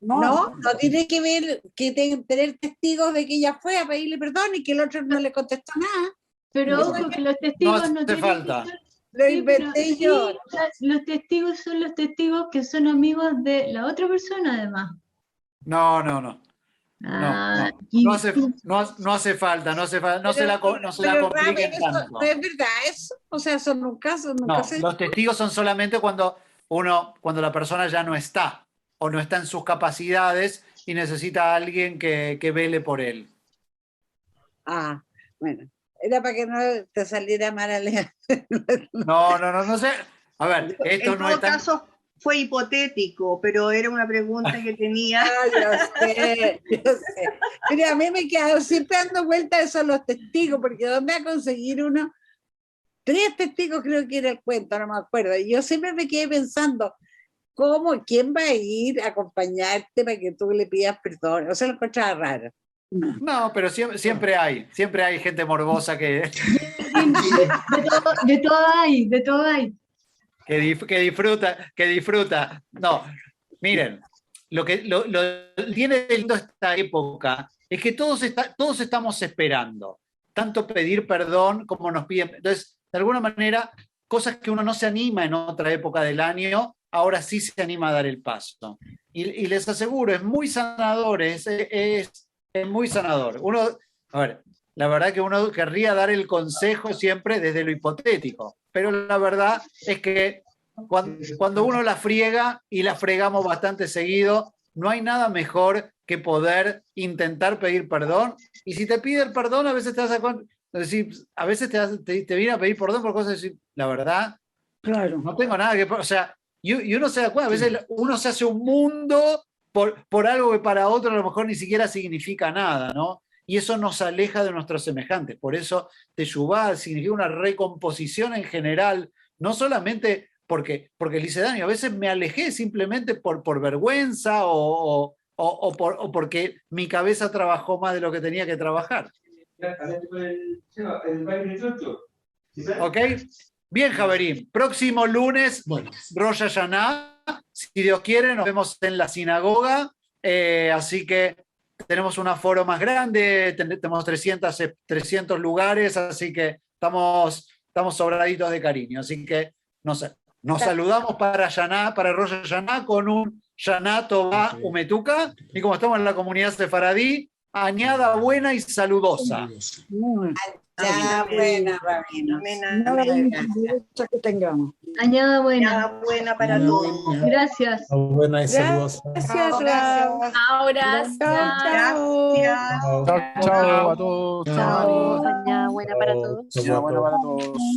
no tiene que ver, que tener testigos de que ella fue a pedirle perdón y que el otro no le contestó nada. Pero Eso ojo ya que los testigos no no hace tienen falta. que ser. Lo Sí, pero inventé sí, yo. los testigos son los testigos que son amigos de la otra persona, además. No. Ah, No hace falta, no se la Pero, Rab, compliquen eso tanto. no es verdad eso. O sea, son un caso, nunca No, se... los testigos son solamente cuando la persona ya no está o no está en sus capacidades y necesita a alguien que vele por él. Ah, bueno. Era para que no te saliera mal a leer. No sé. A ver, esto En no todo es tan... caso, fue hipotético, pero era una pregunta que tenía. Ah, yo sé. Mira, a mí me quedo siempre dando vuelta eso a los testigos, porque ¿dónde a conseguir uno? 3 testigos creo que era el cuento, no me acuerdo. Y yo siempre me quedé pensando, ¿quién va a ir a acompañarte para que tú le pidas perdón? O sea, lo encontraba raro. No, pero siempre hay gente morbosa que de todo hay, de todo hay. que disfruta. No, miren, lo tiene de lindo esta época es que todos estamos esperando, tanto pedir perdón como nos piden. Entonces, de alguna manera, cosas que uno no se anima en otra época del año, ahora sí se anima a dar el paso. Y les aseguro, es muy sanador, es muy sanador. A ver, la verdad que uno querría dar el consejo siempre desde lo hipotético, pero la verdad es que cuando uno la friega, y la fregamos bastante seguido, no hay nada mejor que poder intentar pedir perdón. Y si te pide el perdón, a veces te das cuenta, a veces te viene a pedir perdón por cosas de decir, la verdad, Claro. no tengo nada que... O sea, y uno se da cuenta, a veces uno se hace un mundo por algo que para otro a lo mejor ni siquiera significa nada, ¿no? Y eso nos aleja de nuestros semejantes. Por eso Teshuvá significa una recomposición en general, no solamente porque le hice daño, a veces me alejé simplemente por vergüenza o porque mi cabeza trabajó más de lo que tenía que trabajar. ¿Ok? Bien, Javerín. Próximo lunes, Bueno, Rosh Hashanah. Si Dios quiere, nos vemos en la sinagoga. Así que tenemos un aforo más grande, tenemos 300 lugares, así que estamos sobraditos de cariño. Así que nos saludamos para Rosh Hashanah con un Shana Tová Umetuka. Y como estamos en la comunidad sefaradí, añada buena y saludosa. Ya, buena, Rabino. Gracias. Que tengamos. Añada buena. Nada buena para Nada todos. buena. Gracias. Buena y saludos. Gracias, Rab. Ahora. Gracias. Chao a todos. Chao. Mañana buena para todos. Chao. Buena para todos.